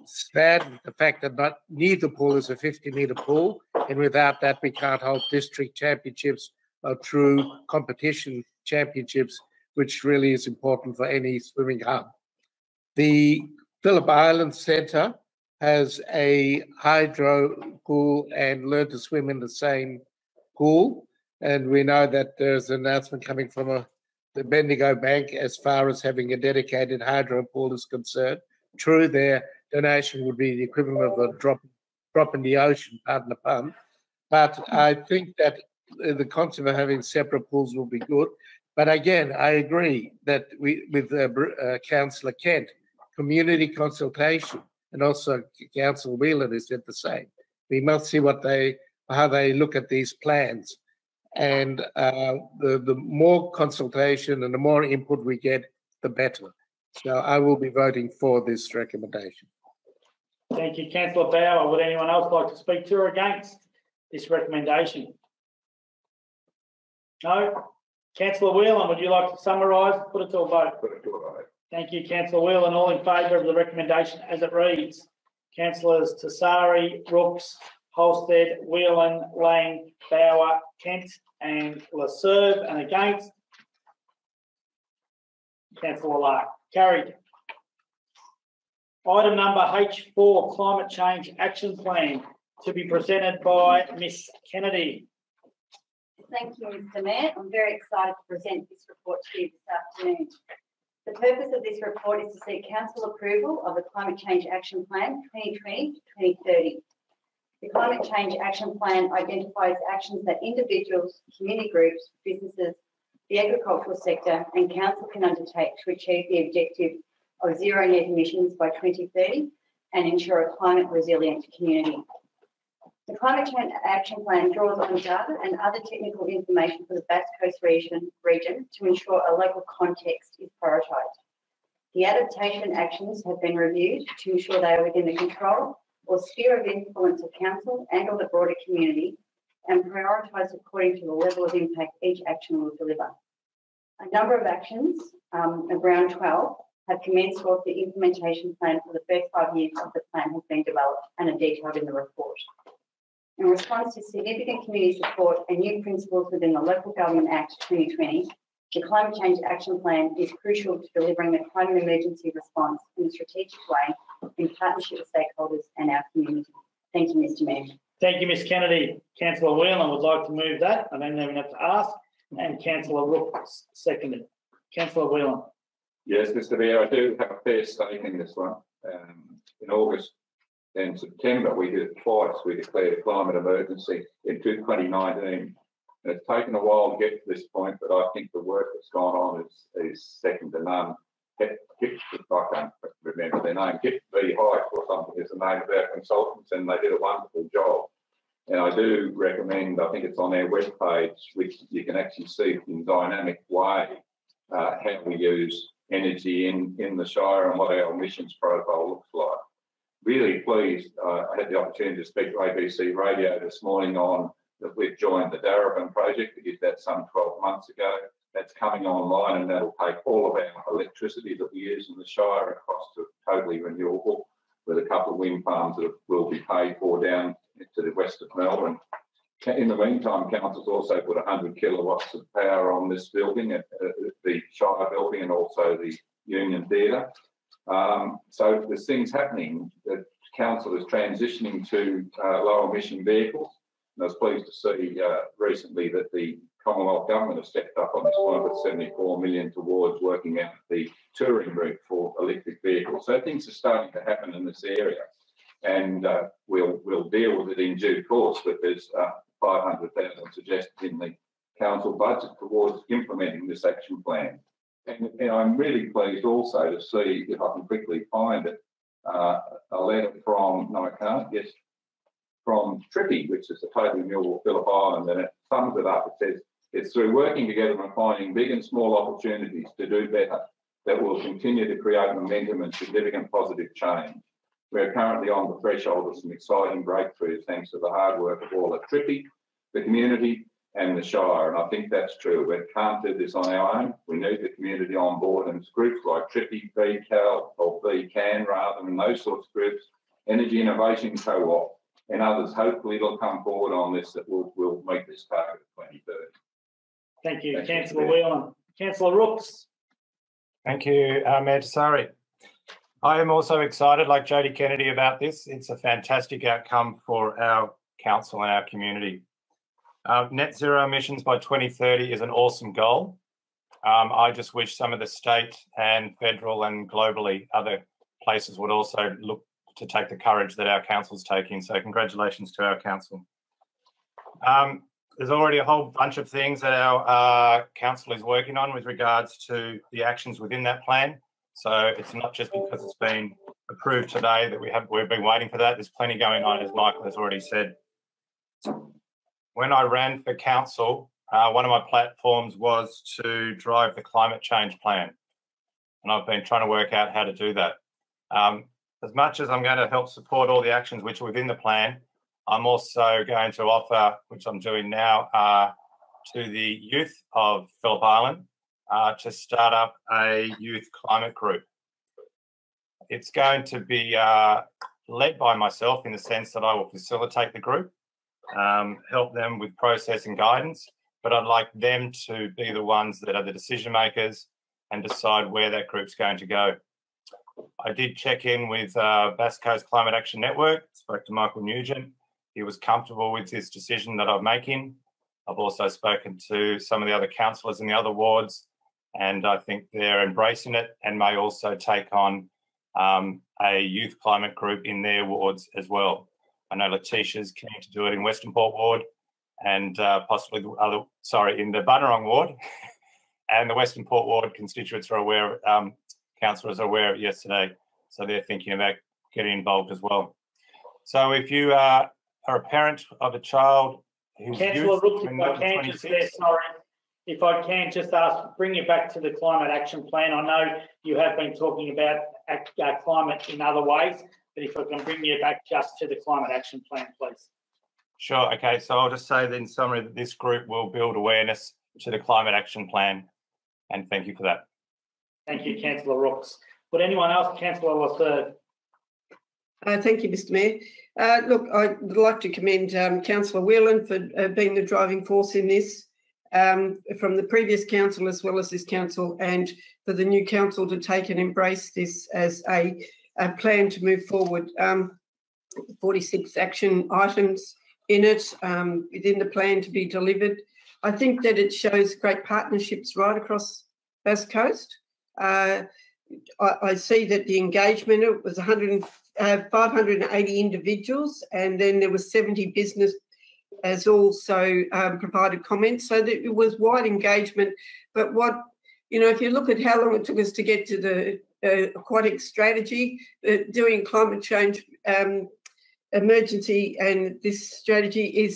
sad at the fact that neither pool is a 50-metre pool, and without that we can't hold district championships or true competition championships, which really is important for any swimming hub. The Phillip Island Centre has a hydro pool and learn to swim in the same pool, and we know that there's an announcement coming from the Bendigo Bank as far as having a dedicated hydro pool is concerned. True, their donation would be the equivalent of a drop in the ocean, pardon the pun, but I think that the concept of having separate pools will be good. But again, I agree that with Councillor Kent, community consultation, and also Councillor Whelan has said the same. We must see how they look at these plans, and the more consultation and the more input we get, the better. So I will be voting for this recommendation. Thank you, Councillor Bauer. Would anyone else like to speak to or against this recommendation? No? Councillor Whelan, would you like to summarise? Put it to a vote. Put it to a vote. Thank you, Councillor Whelan. All in favour of the recommendation as it reads. Councillors Tessari, Rooks, Holstead, Whelan, Lang, Bauer, Kent and Laserve, and against Councillor Lark. Carried. Item number H4, Climate Change Action Plan, to be presented by Ms Kennedy. Thank you, Mr. Mayor. I'm very excited to present this report to you this afternoon. The purpose of this report is to seek council approval of the Climate Change Action Plan 2020 to 2030. The Climate Change Action Plan identifies actions that individuals, community groups, businesses, the agricultural sector and council can undertake to achieve the objective of zero net emissions by 2030 and ensure a climate resilient community. The Climate Change Action Plan draws on data and other technical information for the Bass Coast region to ensure a local context is prioritised. The adaptation actions have been reviewed to ensure they are within the control or sphere of influence of council and or the broader community and prioritised according to the level of impact each action will deliver. A number of actions, around 12, have commenced whilst the implementation plan for the first 5 years of the plan has been developed and are detailed in the report. In response to significant community support and new principles within the Local Government Act 2020, the Climate Change Action Plan is crucial to delivering the climate emergency response in a strategic way in partnership with stakeholders and our community. Thank you, Mr. Mayor. Thank you, Ms Kennedy. Councillor Whelan would like to move that. I don't even have to ask. And Councillor Rooks seconded. Councillor Whelan. Yes, Mr. Mayor, I do have a fair stake in this one. In August and September, we did it twice. We declared a climate emergency in 2019. And it's taken a while to get to this point, but I think the work that's gone on is second to none. I can't remember their name. Get V Height or something is the name of our consultants, and they did a wonderful job. And I do recommend, I think it's on our webpage, which you can actually see in dynamic way how we use energy in the Shire and what our emissions profile looks like. Really pleased. I had the opportunity to speak to ABC Radio this morning on that we've joined the Darabin project. We did that some 12 months ago. That's coming online, and that'll take all of our electricity that we use in the Shire across to totally renewable, with a couple of wind farms that will be paid for down to the west of Melbourne. In the meantime, Council's also put 100 kilowatts of power on this building, at the Shire building, and also the Union Theatre. So there's things happening. The Council is transitioning to low emission vehicles. And I was pleased to see recently that the Commonwealth Government has stepped up on this one with 74 million towards working out the touring route for electric vehicles. So things are starting to happen in this area, and we'll deal with it in due course. But there's 500,000 suggested in the council budget towards implementing this action plan. And I'm really pleased also to see, if I can quickly find it, a letter from, no I can't, yes, from Trippy, which is the totally renewable Phillip Island, and it sums it up. It says, it's through working together and finding big and small opportunities to do better that will continue to create momentum and significant positive change. We're currently on the threshold of some exciting breakthroughs thanks to the hard work of all at Trippy, the community and the Shire, and I think that's true. We can't do this on our own. We need the community on board, and it's groups like Trippy, VCAL, or VCAN rather, and those sorts of groups, Energy Innovation Co-op, and others, hopefully will come forward on this that will make this target of 2030. Thank you, Councillor Whelan. Councillor Rooks. Thank you, Mayor Tsari. I am also excited, like Jodie Kennedy, about this. It's a fantastic outcome for our council and our community. Net zero emissions by 2030 is an awesome goal. I just wish some of the state and federal and globally other places would also look to take the courage that our council's taking. So congratulations to our council. There's already a whole bunch of things that our council is working on with regards to the actions within that plan. So it's not just because it's been approved today that we've been waiting for that. There's plenty going on, as Michael has already said. When I ran for council, one of my platforms was to drive the climate change plan. And I've been trying to work out how to do that. As much as I'm going to help support all the actions which are within the plan, I'm also going to offer, which I'm doing now, to the youth of Phillip Island to start up a youth climate group. It's going to be led by myself in the sense that I will facilitate the group, help them with process and guidance, but I'd like them to be the ones that are the decision makers and decide where that group's going to go. I did check in with Bass Coast Climate Action Network, spoke to Michael Nugent. He was comfortable with this decision that I'm making. I've also spoken to some of the other councillors in the other wards, and I think they're embracing it and may also take on a youth climate group in their wards as well. I know Letitia's keen to do it in Western Port Ward and possibly in the Bunurong Ward. And the Western Port Ward constituents are aware, councillors are aware of it yesterday, so they're thinking about getting involved as well. So if you are a parent of a child who's Councillor Rooks, if I can just ask, bring you back to the climate action plan. I know you have been talking about climate in other ways, but if I can bring you back just to the climate action plan, please. Sure. Okay. So I'll just say in summary that this group will build awareness to the climate action plan, and thank you for that. Thank you, Councillor Rooks. Would anyone else? Councillor Laserd. Thank you, Mr Mayor. Look, I would like to commend Councillor Whelan for being the driving force in this from the previous council as well as this council, and for the new council to take and embrace this as a plan to move forward. 46 action items in it within the plan to be delivered. I think that it shows great partnerships right across Bass Coast. I see that the engagement, it was 580 individuals, and then there was 70 business as also provided comments, so that it was wide engagement. But what, you know, if you look at how long it took us to get to the aquatic strategy, doing climate change emergency and this strategy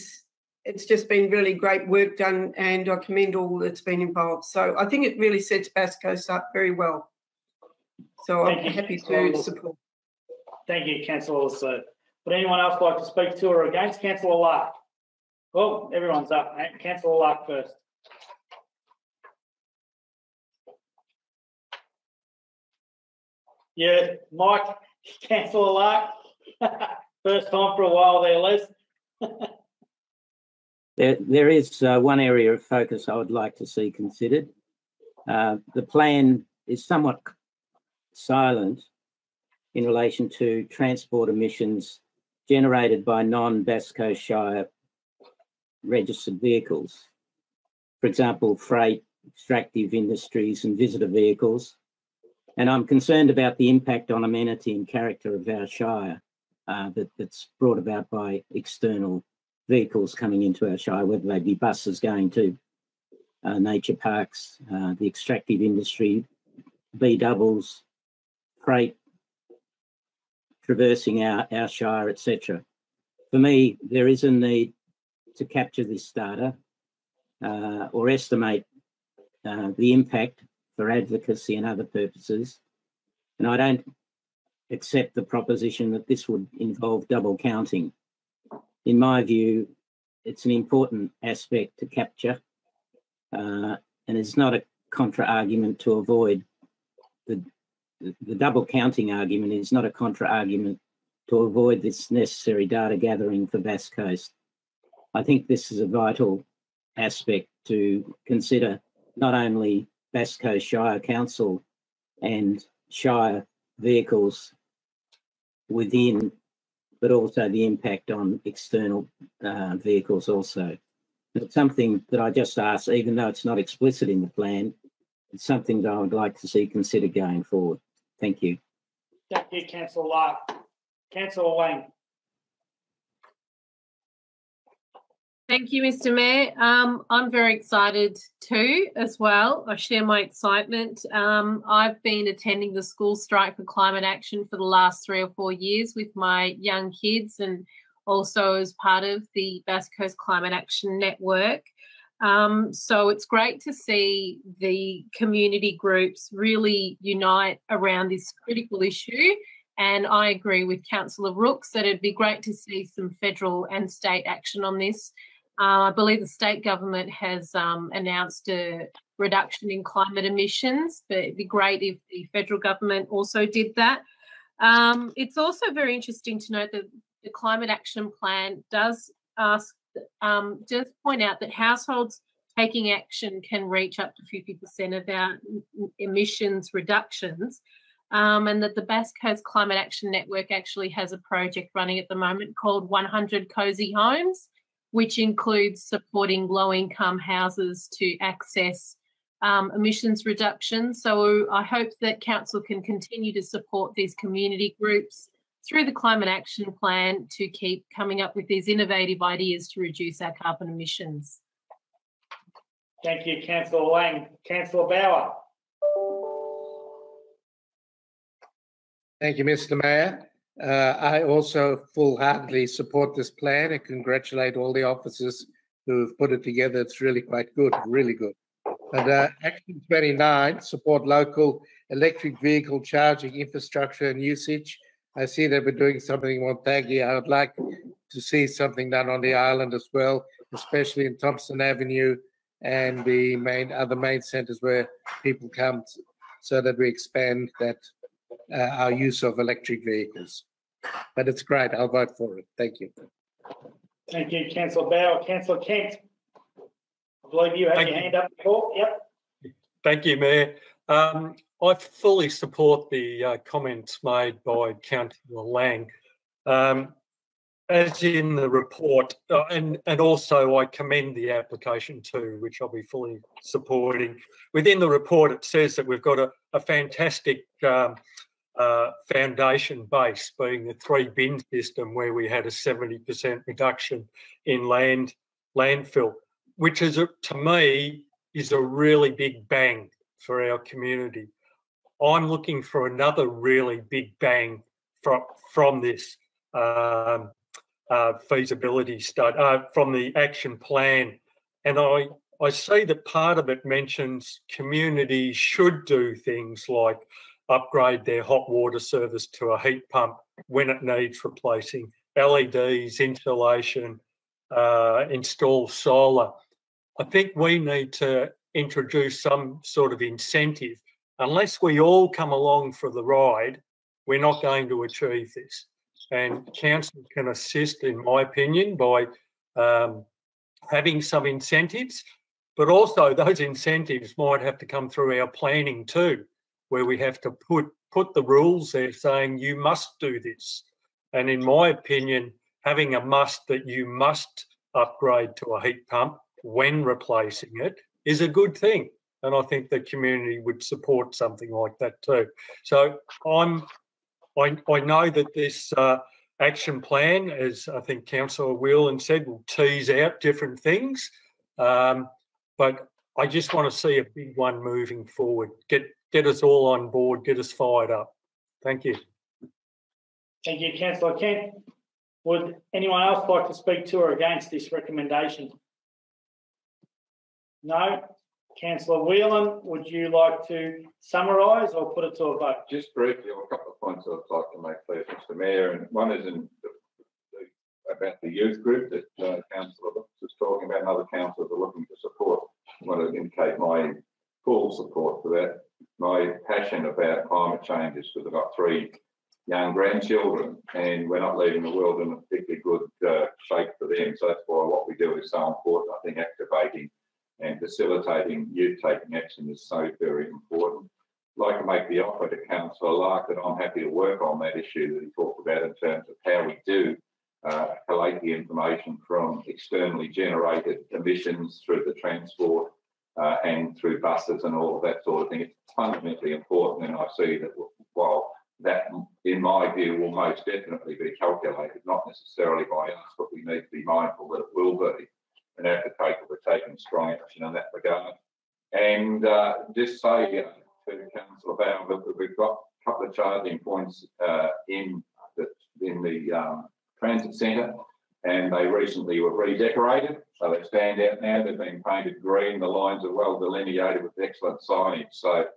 it's just been really great work done, and I commend all that's been involved. So I think it really sets Bass Coast up very well. So I'm happy to support. Thank you, Councillor Laserd. Would anyone else like to speak to or against? Councillor Lark. Well, everyone's up. Councillor Lark first. Yeah, Mike, Councillor Lark. First time for a while there, Les. There is one area of focus I would like to see considered. The plan is somewhat silent in relation to transport emissions generated by non-Bass Coast Shire registered vehicles. For example, freight, extractive industries and visitor vehicles. And I'm concerned about the impact on amenity and character of our Shire that's brought about by external vehicles coming into our Shire, whether they be buses going to nature parks, the extractive industry, B-doubles, freight traversing our Shire, etc. For me, there is a need to capture this data or estimate the impact for advocacy and other purposes. And I don't accept the proposition that this would involve double counting. In my view, it's an important aspect to capture, and it's not a contra-argument to avoid the double counting argument is not a contra-argument to avoid this necessary data gathering for Bass Coast. I think this is a vital aspect to consider, not only Bass Coast Shire Council and Shire vehicles within, but also the impact on external vehicles also. It's something that I just asked, even though it's not explicit in the plan, it's something that I would like to see considered going forward. Thank you. Thank you, Councillor Lark. Councillor Wang. Thank you, Mr Mayor. I'm very excited too as well. I share my excitement. I've been attending the school strike for climate action for the last 3 or 4 years with my young kids, and also as part of the Bass Coast Climate Action Network. So it's great to see the community groups really unite around this critical issue. And I agree with Councillor Rooks that it'd be great to see some federal and state action on this. I believe the state government has announced a reduction in climate emissions, but it'd be great if the federal government also did that. It's also very interesting to note that the Climate Action Plan does ask, just point out that households taking action can reach up to 50% of our emissions reductions, and that the Bass Coast Climate Action Network actually has a project running at the moment called 100 Cozy Homes, which includes supporting low-income houses to access emissions reduction. So I hope that Council can continue to support these community groups through the Climate Action Plan to keep coming up with these innovative ideas to reduce our carbon emissions. Thank you, Councillor Wang. Councillor Bauer. Thank you, Mr Mayor. I also full-heartedly support this plan and congratulate all the officers who have put it together. It's really quite good, really good. And Action 29, support local electric vehicle charging infrastructure and usage. I see that we're doing something in Wonthaggi. I would like to see something done on the island as well, especially in Thompson Avenue and the other main centres where people come, so that we expand that our use of electric vehicles. But it's great. I'll vote for it. Thank you. Thank you, Councillor Bauer. Councillor Kent, I believe you had your hand up before. Yep. Thank you, Mayor. I fully support the comments made by Councillor Lang. As in the report, and also I commend the application too, which I'll be fully supporting. Within the report, it says that we've got a fantastic foundation base, being the 3-bin system, where we had a 70% reduction in landfill, which is, to me, is a really big bang for our community. I'm looking for another really big bang from this feasibility study, from the action plan. And I see that part of it mentions communities should do things like upgrade their hot water service to a heat pump when it needs replacing, LEDs, insulation, install solar. I think we need to introduce some sort of incentive. Unless we all come along for the ride, we're not going to achieve this. And council can assist, in my opinion, by having some incentives, but also those incentives might have to come through our planning too, where we have to put the rules there saying you must do this. And in my opinion, having a must that you must upgrade to a heat pump when replacing it is a good thing. And I think the community would support something like that too. So I know that this action plan, as I think Councillor Whelan said, will tease out different things. But I just want to see a big one moving forward. Get us all on board, get us fired up. Thank you. Thank you, Councillor Kent. Would anyone else like to speak to or against this recommendation? No? Councillor Whelan, would you like to summarise or put it to a vote? Just briefly, a couple of points I'd like to make clear, Mr Mayor, and one is about the youth group that Councillor was talking about, and other councillors are looking to support. I want to indicate my full support for that. My passion about climate change is because I've got 3 young grandchildren and we're not leaving the world in a particularly good shape for them. So that's why what we do is so important. I think activating and facilitating youth taking action is so very important. I'd like to make the offer to Councillor Lark that I'm happy to work on that issue that he talked about in terms of how we do collate the information from externally generated emissions through the transport and through buses and all of that sort of thing. It's fundamentally important, and I see that while that, in my view, will most definitely be calculated, not necessarily by us, but we need to be mindful that it will be, and we're taking strong action in that regard. And just say to Councillor Bauer that we've got a couple of charging points in the transit centre, and they recently were redecorated, so they stand out now. They've been painted green. The lines are well delineated with excellent signage. So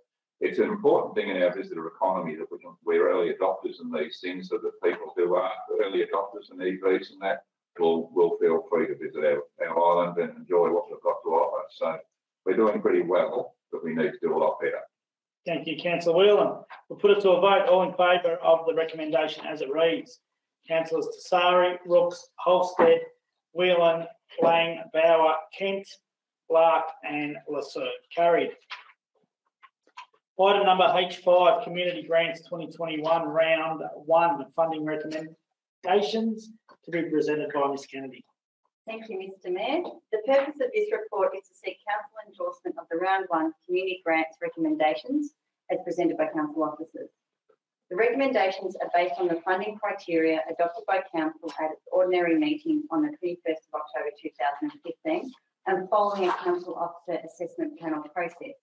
it's an important thing in our visitor economy that we're early adopters in these things, so that people who are early adopters in EVs and that will feel free to visit our island and enjoy what we've got to offer. So we're doing pretty well, but we need to do a lot better. Thank you, Councillor Whelan. We'll put it to a vote. All in favour of the recommendation as it reads. Councillors Tassari, Rooks, Holstead, Whelan, Lang, Bauer, Kent, Lark and Lasserve. Carried. Item number H5, Community Grants 2021, Round 1, Funding Recommendations, to be presented by Ms Kennedy. Thank you, Mr Mayor. The purpose of this report is to seek council endorsement of the Round 1 Community Grants recommendations as presented by council officers. The recommendations are based on the funding criteria adopted by council at its ordinary meeting on the 21st of October 2015 and following a council officer assessment panel process.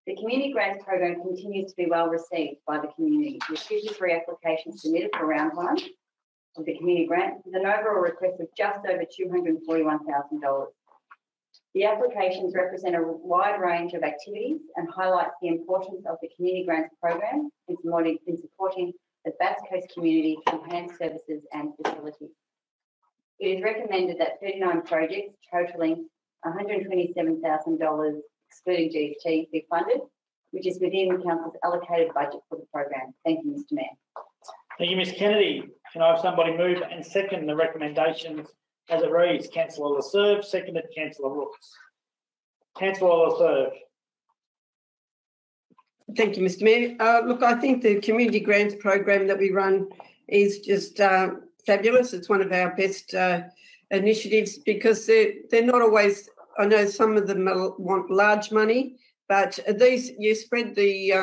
The Community Grants program continues to be well received by the community, with 53 applications submitted for Round 1 of the Community Grant, with an overall request of just over $241,000. The applications represent a wide range of activities and highlights the importance of the Community Grants program in supporting the Bass Coast community to enhance services and facilities. It is recommended that 39 projects totalling $127,000 excluding GST be funded, which is within the Council's allocated budget for the program. Thank you, Mr Mayor. Thank you, Ms Kennedy. Can I have somebody move and second the recommendations as it reads? Councillor Lasserve, seconded Councillor Rooks. Councillor Lasserve. Thank you, Mr Mayor. Look, I think the community grants program that we run is just fabulous. It's one of our best initiatives because they're not always, I know some of them want large money, but these, you spread the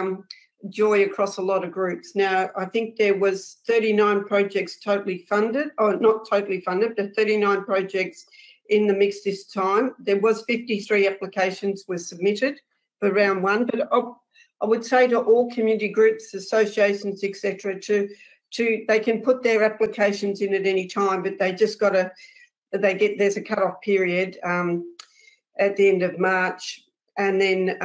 joy across a lot of groups. Now, I think there was 39 projects totally funded, or not totally funded, but 39 projects in the mix this time. There was 53 applications were submitted for round one, but I would say to all community groups, associations, etc., they can put their applications in at any time, but they just got to, there's a cut-off period at the end of March and then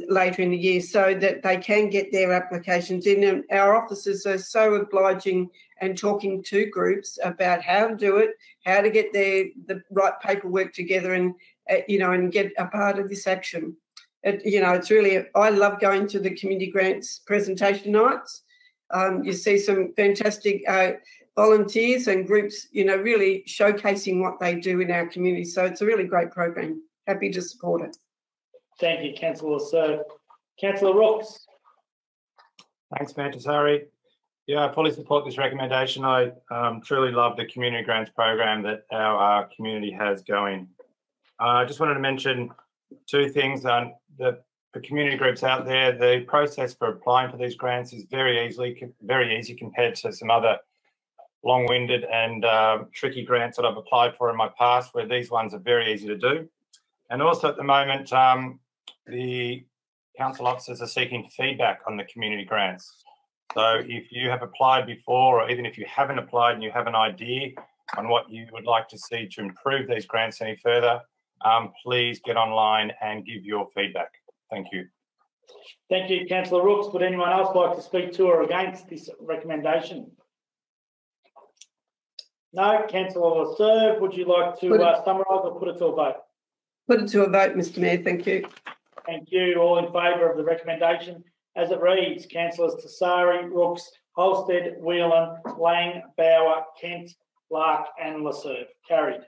later in the year so that they can get their applications in. And our officers are so obliging and talking to groups about how to do it, how to get the right paperwork together and, and get a part of this action. It's really, I love going to the community grants presentation nights. You see some fantastic volunteers and groups, really showcasing what they do in our community. So it's a really great program. Happy to support it. Thank you, Councillor Sir. Councillor Rooks. Thanks, Mayor Tessari. Yeah, I fully support this recommendation. I truly love the community grants program that our community has going. I just wanted to mention two things. For community groups out there, the process for applying for these grants is very easy compared to some other long-winded and tricky grants that I've applied for in my past, where these ones are very easy to do. And also at the moment, the council officers are seeking feedback on the community grants. So if you have applied before, or even if you haven't applied and you have an idea on what you would like to see to improve these grants any further, please get online and give your feedback. Thank you. Thank you, Councillor Rooks. Would anyone else like to speak to or against this recommendation? No. Councillor Lasserve, would you like to summarise or put it to a vote? Put it to a vote, Mr Mayor. Thank you. Thank you. All in favour of the recommendation as it reads? Councillors Tessari, Rooks, Holstead, Whelan, Lang, Bauer, Kent, Lark and Lasserve. Carried.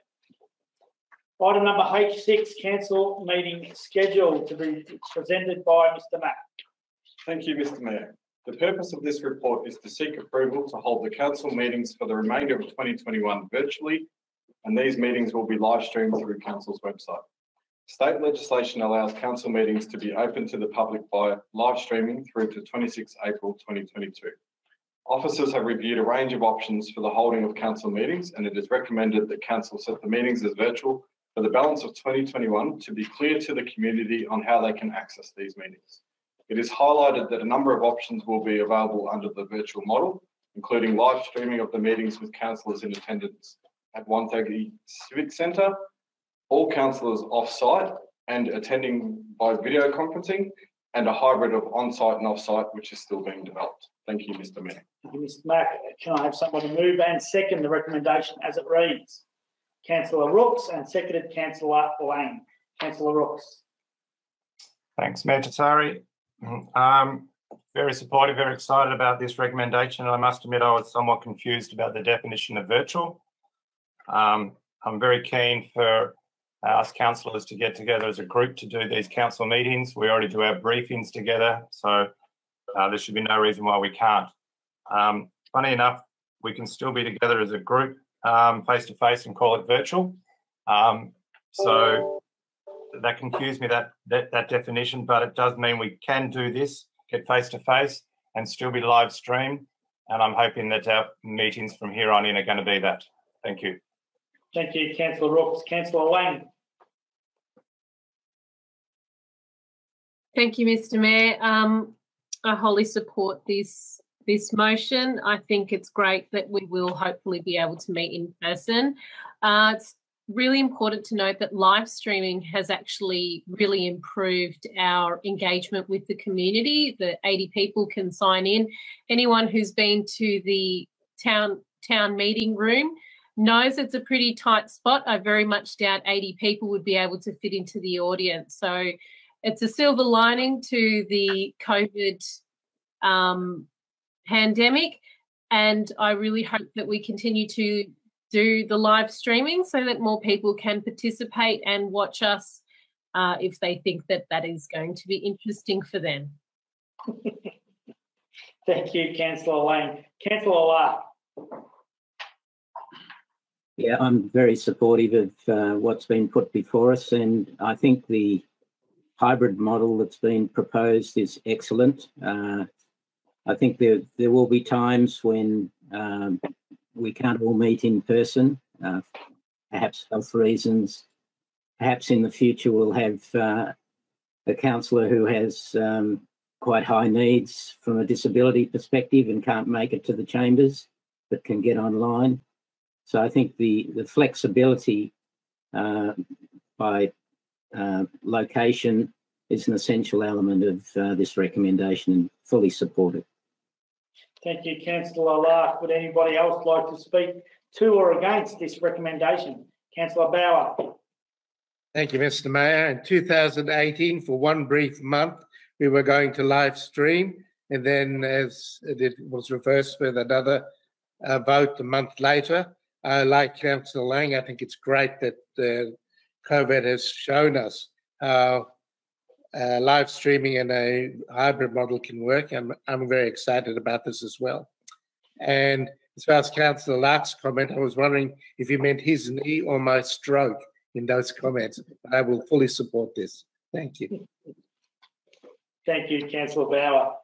Item number H6, council meeting schedule to be presented by Mr Mack. Thank you, Mr Mayor. The purpose of this report is to seek approval to hold the council meetings for the remainder of 2021 virtually, and these meetings will be live streamed through council's website. State legislation allows council meetings to be open to the public by live streaming through to 26 April 2022. Officers have reviewed a range of options for the holding of council meetings, and it is recommended that council set the meetings as virtual for the balance of 2021 to be clear to the community on how they can access these meetings. It is highlighted that a number of options will be available under the virtual model, including live streaming of the meetings with councillors in attendance at 130 Civic Centre, all councillors off-site and attending by video conferencing, and a hybrid of on-site and off-site, which is still being developed. Thank you, Mr Mayor. Thank you, Mr Mack. Can I have somebody move and second the recommendation as it reads? Councillor Rooks and seconded Councillor Lang. Councillor Rooks. Thanks, Mayor Tessari. Very supportive, very excited about this recommendation. I must admit I was somewhat confused about the definition of virtual. I'm very keen for us councillors to get together as a group to do these council meetings. We already do our briefings together, so there should be no reason why we can't. Funny enough, we can still be together as a group face-to-face and call it virtual. So that confused me, that definition, but it does mean we can do this, get face-to-face and still be live streamed. And I'm hoping that our meetings from here on in are going to be that. Thank you. Thank you, Councillor Rooks. Councillor Lang. Thank you, Mr Mayor. I wholly support this motion. I think it's great that we will hopefully be able to meet in person. It's really important to note that live streaming has actually really improved our engagement with the community. The 80 people can sign in. Anyone who's been to the town meeting room knows it's a pretty tight spot. I very much doubt 80 people would be able to fit into the audience. So it's a silver lining to the COVID pandemic, and I really hope that we continue to do the live streaming so that more people can participate and watch us if they think that that is going to be interesting for them. Thank you, Councillor Lane. Councillor Lark. Yeah, I'm very supportive of what's been put before us, and I think the hybrid model that's been proposed is excellent. I think there will be times when we can't all meet in person, perhaps health reasons. Perhaps in the future we'll have a councillor who has quite high needs from a disability perspective and can't make it to the chambers, but can get online. So I think the flexibility by location is an essential element of this recommendation, and fully supported. Thank you, Councillor Lark. Would anybody else like to speak to or against this recommendation? Councillor Bauer. Thank you, Mr. Mayor. In 2018, for one brief month, we were going to live stream, and then as it was reversed with another vote a month later. Like Councillor Lang, I think it's great that COVID has shown us how live streaming and a hybrid model can work. I'm very excited about this as well. And as far as Councillor Lark's comment, I was wondering if he meant his knee or my stroke in those comments. I will fully support this. Thank you. Thank you, Councillor Bauer.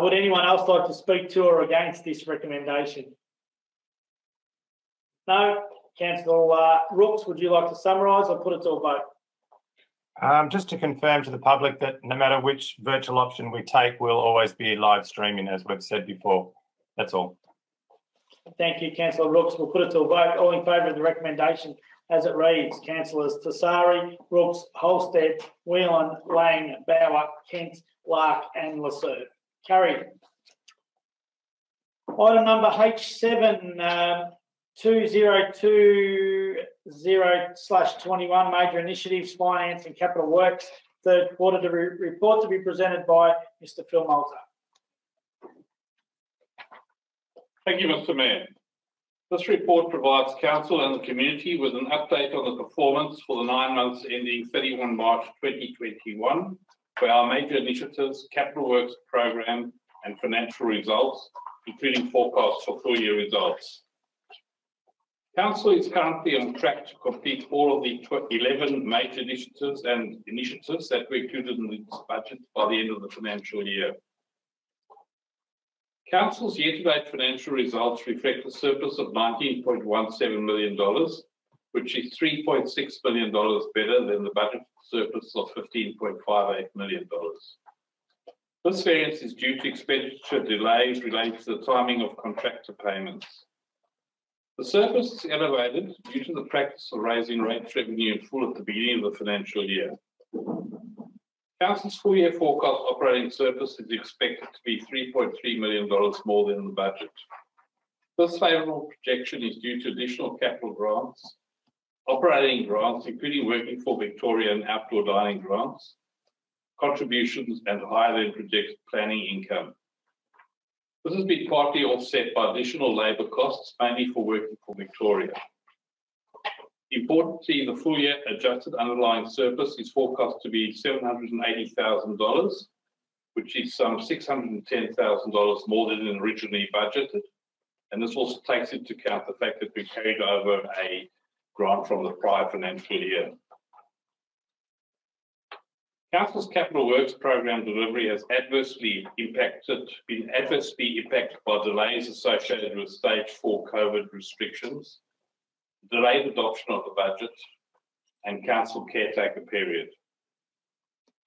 Would anyone else like to speak to or against this recommendation? No. Councillor Rooks, would you like to summarise or put it to a vote? Just to confirm to the public that no matter which virtual option we take, we'll always be live streaming, as we've said before. That's all. Thank you, Councillor Rooks. We'll put it to a vote. All in favour of the recommendation as it reads. Councillors Tassari, Rooks, Holstead, Whelan, Lang, Bauer, Kent, Lark and Lasserve. Carried. Item number H7, 2020/21 Major Initiatives, Finance and Capital Works, third quarter report to be presented by Mr. Phil Moulter. Thank you, Mr. Mayor. This report provides Council and the community with an update on the performance for the 9 months ending 31 March 2021 for our major initiatives, Capital Works Program and financial results, including forecasts for full year results. Council is currently on track to complete all of the 11 major initiatives that were included in this budget by the end of the financial year. Council's year-to-date financial results reflect a surplus of $19.17 million, which is $3.6 million better than the budget surplus of $15.58 million. This variance is due to expenditure delays related to the timing of contractor payments. The surplus is elevated due to the practice of raising rates revenue in full at the beginning of the financial year. Council's full year forecast operating surplus is expected to be $3.3 million more than the budget. This favourable projection is due to additional capital grants, operating grants, including Working for Victoria and outdoor dining grants, contributions and higher than projected planning income. This has been partly offset by additional labour costs, mainly for Working for Victoria. Importantly, the full year adjusted underlying surplus is forecast to be $780,000, which is some $610,000 more than originally budgeted. And this also takes into account the fact that we carried over a grant from the prior financial year. Council's Capital Works Program delivery has been adversely impacted by delays associated with Stage 4 COVID restrictions, delayed adoption of the budget, and council caretaker period.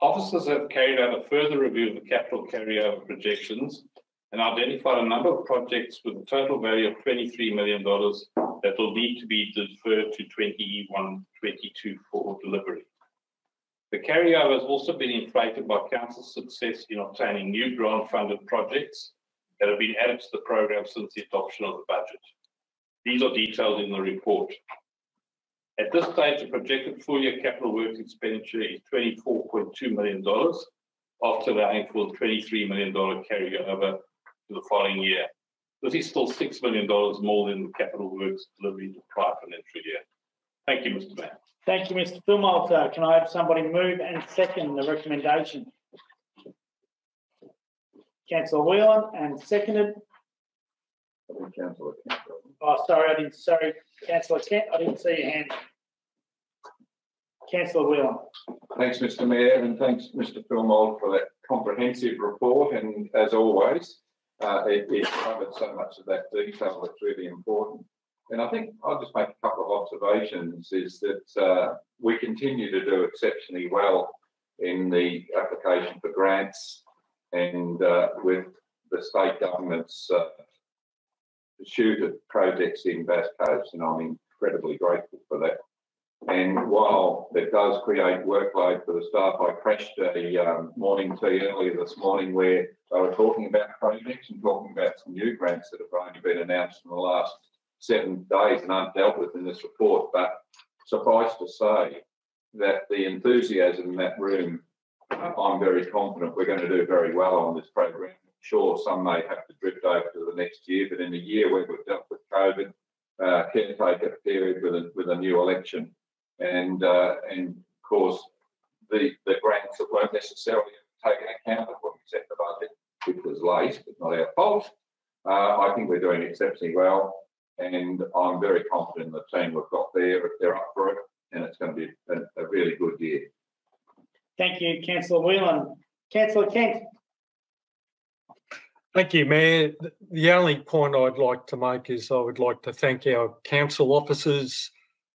Officers have carried out a further review of the capital carryover projections and identified a number of projects with a total value of $23 million that will need to be deferred to 21-22 for delivery. The carryover has also been inflated by Council's success in obtaining new grant-funded projects that have been added to the program since the adoption of the budget. These are detailed in the report. At this stage, the projected full-year capital works expenditure is $24.2 million after allowing for the $23 million carryover to the following year. This is still $6 million more than the capital works delivery in the prior financial year. Thank you, Mr. Mayor. Thank you, Mr. Philmalt. Can I have somebody move and second the recommendation? Councillor Whelan and seconded. Councillor Kent. Oh, sorry, Councillor Kent, I didn't see your hand. Councillor Whelan. Thanks, Mr. Mayor, and thanks, Mr. Philmalt, for that comprehensive report. And as always, it covered so much of that detail that's really important. And I think I'll just make a couple of observations, is that we continue to do exceptionally well in the application for grants and with the state government's pursuit of projects in Bass Coast, and I'm incredibly grateful for that. And while it does create workload for the staff, I crashed a morning tea earlier this morning where they were talking about projects and talking about some new grants that have only been announced in the last 7 days and aren't dealt with in this report. But suffice to say that the enthusiasm in that room, I'm very confident we're going to do very well on this program. Sure, some may have to drift over to the next year, but in a year where we've dealt with COVID, caretaker period with a new election, and of course the grants that weren't necessarily taken account of when we set the budget, which was late, but not our fault. I think we're doing exceptionally well, and I'm very confident in the team we've got there if they're up for it, and it's going to be a really good year. Thank you, Councillor Whelan. Councillor Kent. Thank you, Mayor. The only point I'd like to make is I would like to thank our council officers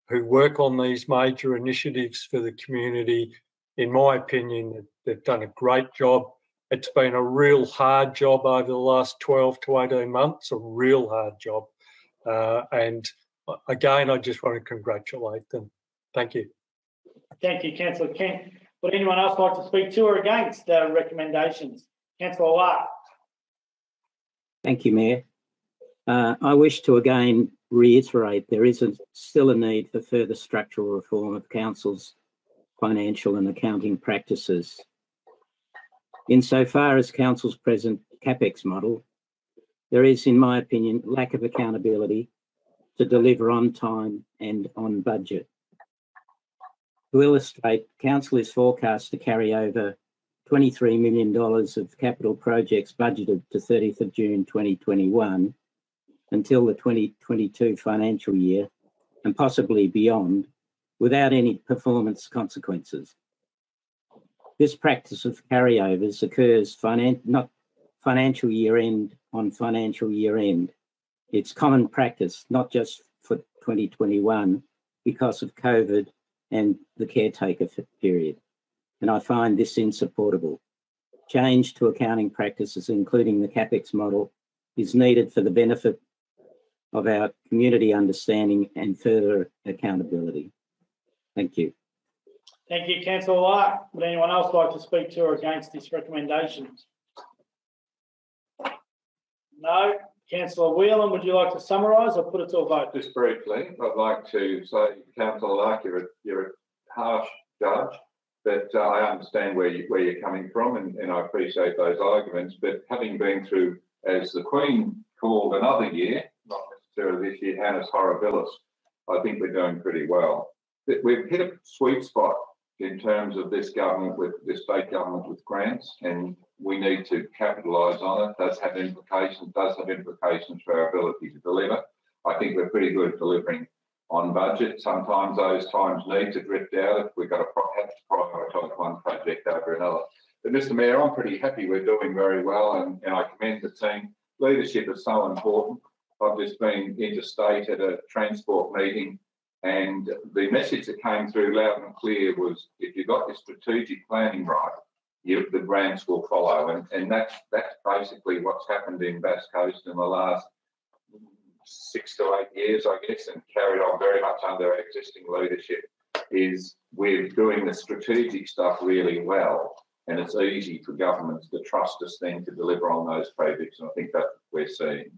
who work on these major initiatives for the community. In my opinion, they've done a great job. It's been a real hard job over the last 12 to 18 months, a real hard job. And again, I just want to congratulate them. Thank you. Thank you, Councillor Kent. Would anyone else like to speak to or against the recommendations? Councillor Lark. Thank you, Mayor. I wish to again reiterate there is still a need for further structural reform of council's financial and accounting practices. Insofar as council's present CapEx model, there is, in my opinion, lack of accountability to deliver on time and on budget. To illustrate, council is forecast to carry over $23 million of capital projects budgeted to 30th of June 2021 until the 2022 financial year and possibly beyond without any performance consequences. This practice of carryovers occurs not financial year end on financial year end. It's common practice, not just for 2021 because of COVID and the caretaker period. And I find this insupportable. Change to accounting practices, including the CapEx model, is needed for the benefit of our community understanding and further accountability. Thank you. Thank you, Councillor Lark. Would anyone else like to speak to or against this recommendation? No. Councillor Whelan, would you like to summarise or put it to a vote? Just briefly, I'd like to say, Councillor Lark, you're a harsh judge, but I understand where you're coming from, and I appreciate those arguments. But having been through, as the Queen called another year, not necessarily this year, Annus Horribilis, I think we're doing pretty well. We've hit a sweet spot in terms of this government, with this state government with grants, and we need to capitalise on it. It does have implications for our ability to deliver. I think we're pretty good at delivering on budget. Sometimes those times need to drift out if we've got to have to prioritise one project over another. But Mr. Mayor, I'm pretty happy we're doing very well, and I commend the team. Leadership is so important. I've just been interstate at a transport meeting, and the message that came through loud and clear was, if you've got your strategic planning right, the grants will follow. And that's basically what's happened in Bass Coast in the last 6 to 8 years, I guess, and carried on very much under existing leadership, is we're doing the strategic stuff really well. And it's easy for governments to trust us then to deliver on those projects. And I think that's what we're seeing.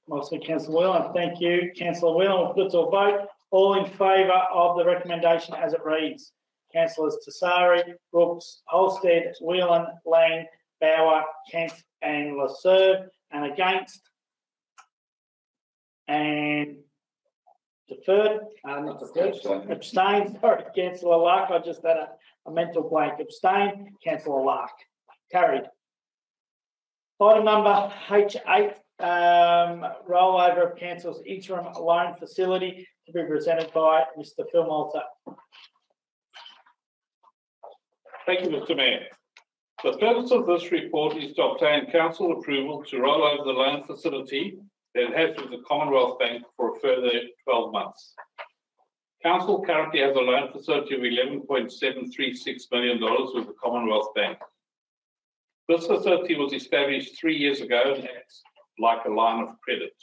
Mostly Councillor Whelan. Thank you, Councillor Whelan. We'll put it to a vote. All in favour of the recommendation as it reads. Councillors Tassari, Brooks, Holstead, Whelan, Lang, Bauer, Kent and Lasserve, and against and deferred, not deferred, abstained, sorry, Councillor Lark, I just had a mental blank, abstain, Councillor Lark, carried. Item number H8, rollover of Council's interim loan facility to be presented by Mr. Phil Malta. Thank you, Mr. Mayor. The purpose of this report is to obtain council approval to roll over the loan facility that it has with the Commonwealth Bank for a further 12 months. Council currently has a loan facility of $11.736 million with the Commonwealth Bank. This facility was established 3 years ago and acts like a line of credit.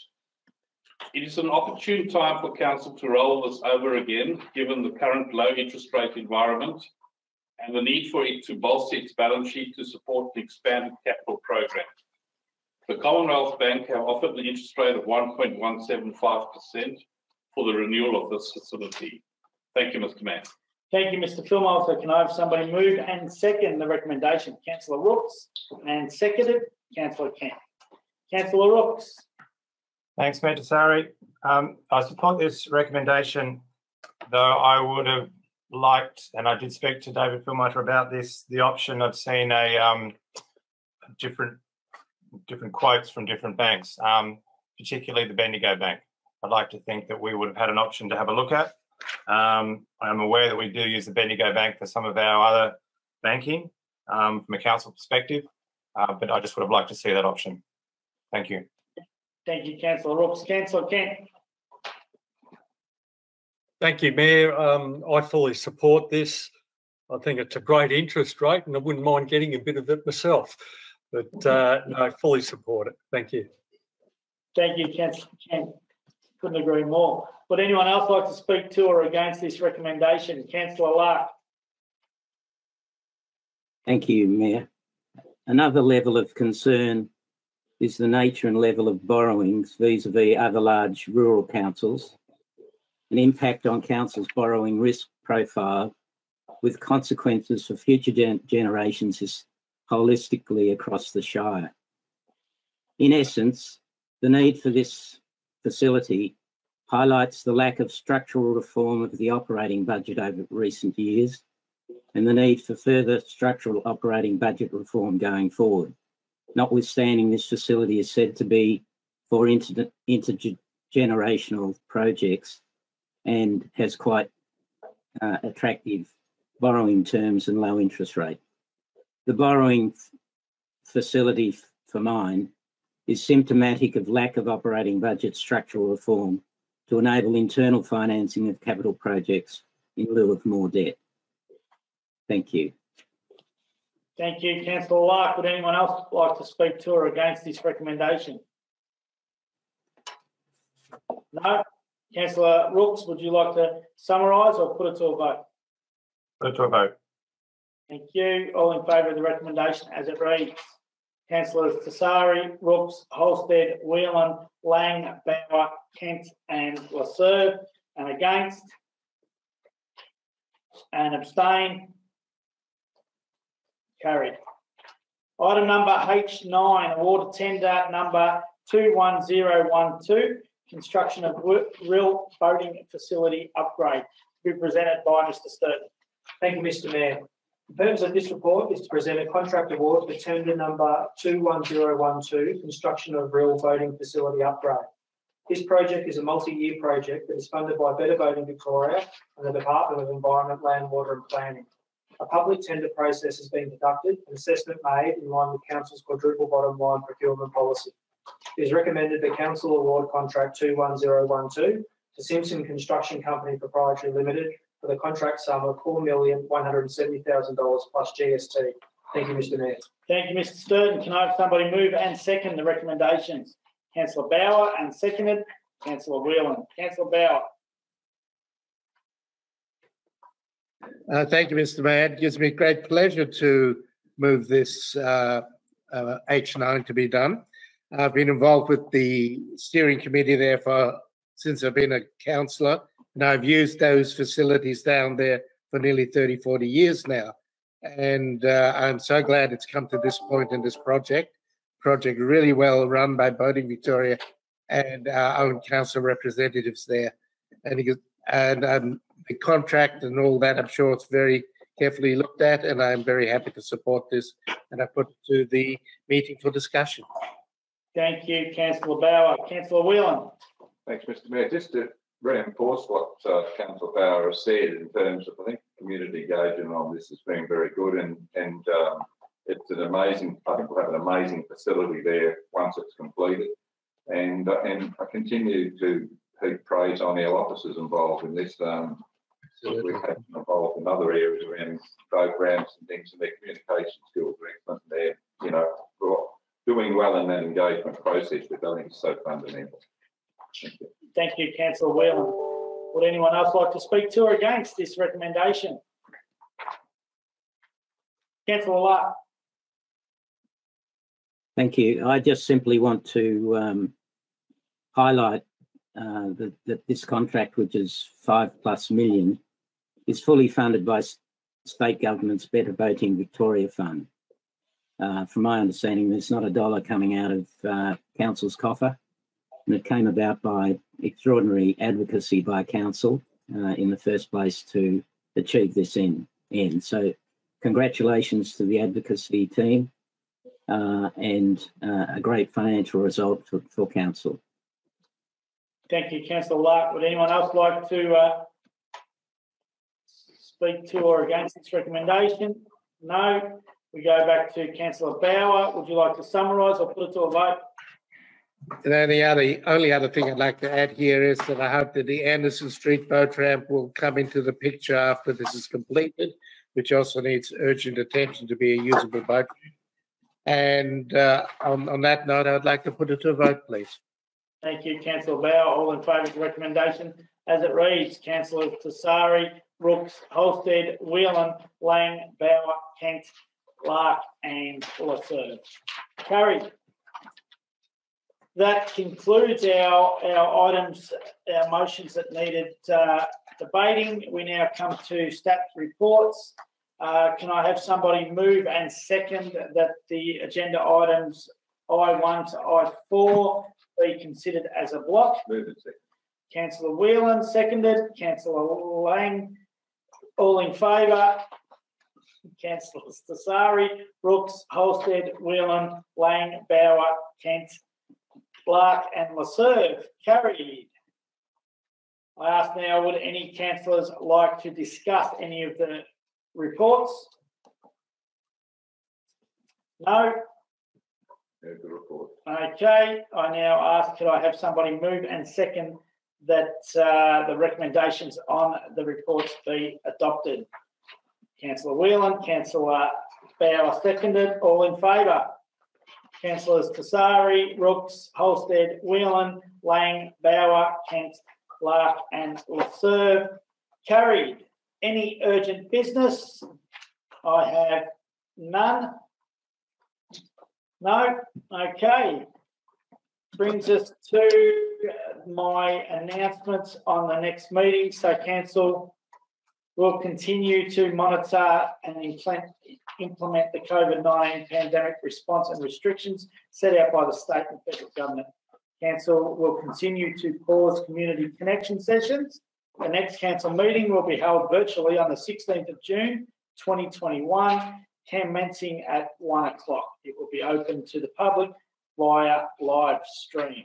It is an opportune time for council to roll this over again, given the current low interest rate environment and the need for it to bolster its balance sheet to support the expanded capital program. The Commonwealth Bank have offered an interest rate of 1.175% for the renewal of this facility. Thank you, Mr. Mayor. Thank you, Mr. Phil Malta. Can I have somebody move and second the recommendation? Councillor Rooks, and seconded, Councillor Kent. Councillor Rooks. Thanks, Mayor Tassari. I support this recommendation, though I would have liked, and I did speak to David Philmiter about this, the option of seeing a different quotes from different banks, particularly the Bendigo Bank. I'd like to think that we would have had an option to have a look at. I'm aware that we do use the Bendigo Bank for some of our other banking from a council perspective, but I just would have liked to see that option. Thank you. Thank you, Councillor Rooks. Councillor Kent. Thank you, Mayor. I fully support this. I think it's a great interest rate and I wouldn't mind getting a bit of it myself. But no, I fully support it. Thank you. Thank you, Councillor Kent. Couldn't agree more. Would anyone else like to speak to or against this recommendation? Councillor Lark. Thank you, Mayor. Another level of concern is the nature and level of borrowings vis-a-vis other large rural councils. An impact on councils' borrowing risk profile with consequences for future generations is holistically across the Shire. In essence, the need for this facility highlights the lack of structural reform of the operating budget over recent years and the need for further structural operating budget reform going forward. Notwithstanding, this facility is said to be for intergenerational projects and has quite attractive borrowing terms and low interest rate. The borrowing facility for mine is symptomatic of lack of operating budget structural reform to enable internal financing of capital projects in lieu of more debt. Thank you. Thank you, Councillor Lark. Would anyone else like to speak to or against this recommendation? No? Councillor Rooks, would you like to summarise or put it to a vote? Put it to a vote. Thank you. All in favour of the recommendation as it reads. Councillors Tassari, Rooks, Holstead, Whelan, Lang, Bauer, Kent and Lasserve, and against and abstain. Carried. Item number H9, award tender number 21012, construction of Rhyll boating facility upgrade, to be presented by Mr. Sturton. Thank you, Mr. Mayor. The purpose of this report is to present a contract award for tender number 21012, construction of Rhyll boating facility upgrade. This project is a multi-year project that is funded by Better Boating Victoria and the Department of Environment, Land, Water and Planning. A public tender process has been conducted and assessment made in line with Council's quadruple bottom line procurement policy. It is recommended that Council award contract 21012 to Simpson Construction Company Proprietary Limited for the contract sum of $4,170,000 plus GST. Thank you, Mr. Mayor. Thank you, Mr. Sturton. Can I have somebody move and second the recommendations? Councillor Bauer and seconded, Councillor Whelan. Councillor Bauer. Thank you, Mr. Mayor. It gives me great pleasure to move this H9 to be done. I've been involved with the steering committee there since I've been a councillor And I've used those facilities down there for nearly 30, 40 years now. And I'm so glad it's come to this point in this project. Project really well run by Boating Victoria and our own council representatives there. And the contract and all that, I'm sure it's very carefully looked at, and I'm very happy to support this. And I put it to the meeting for discussion. Thank you, Councillor Bauer. Councillor Whelan. Thanks, Mr. Mayor. Just to reinforce what Councillor Bauer has said in terms of, I think, community engagement on this has been very good, and it's an amazing, I think we'll have an amazing facility there once it's completed. And I continue to heap praise on our officers involved in this. We've had them involved in other areas around programs and things, and their communication skills are excellent. They're, you know, doing well in that engagement process, which I think is so fundamental. Thank you. Thank you, Councillor Whelan. Would anyone else like to speak to or against this recommendation? Councillor Lark. Thank you. I just simply want to highlight that this contract, which is $5+ million, is fully funded by state government's Better Boating Victoria Fund. From my understanding, there's not a dollar coming out of council's coffer, and it came about by extraordinary advocacy by council in the first place to achieve this end. So congratulations to the advocacy team and a great financial result for council. Thank you, Councillor Lark. Would anyone else like to speak to or against this recommendation? No. We go back to Councillor Bauer. Would you like to summarise or put it to a vote? And then the only other thing I'd like to add here is that I hope that the Anderson Street boat ramp will come into the picture after this is completed, which also needs urgent attention to be a usable boat. And on that note, I'd like to put it to a vote, please. Thank you, Councillor Bauer. All in favour of the recommendation as it reads. Councillors Tassari, Rooks, Holstead, Whelan, Lang, Bauer, Kent, Lark and Lasserve. Carried. That concludes our items, our motions that needed debating. We now come to stat reports. Can I have somebody move and second that the agenda items I1 to I4 be considered as a block? Move and second. Councillor Whelan seconded. Councillor Lang. All in favour? Councillors Tassari, Brooks, Holstead, Whelan, Lang, Bauer, Kent, Lark and Lasserve. Carried. I ask now, would any councillors like to discuss any of the reports? No? There's the report. Okay. I now ask, could I have somebody move and second that the recommendations on the reports be adopted? Councillor Whelan, Councillor Bauer seconded. All in favour? Councillors Tassari, Rooks, Holstead, Whelan, Lang, Bauer, Kent, Lark and Lasserve. Carried. Any urgent business? I have none. No? Okay. Brings us to my announcements on the next meeting. So council will continue to monitor and implement the COVID-19 pandemic response and restrictions set out by the state and federal government. Council will continue to pause community connection sessions. The next council meeting will be held virtually on the 16th of June 2021, commencing at 1 o'clock. It will be open to the public via live stream.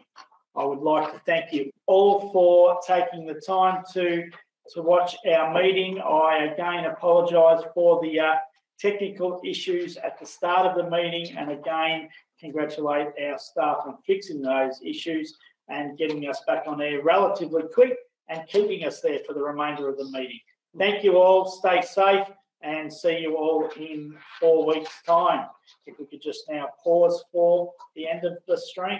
I would like to thank you all for taking the time to watch our meeting. I again apologise for the technical issues at the start of the meeting, and again congratulate our staff on fixing those issues and getting us back on air relatively quick and keeping us there for the remainder of the meeting. Thank you all, stay safe and see you all in 4 weeks' time. If we could just now pause for the end of the stream.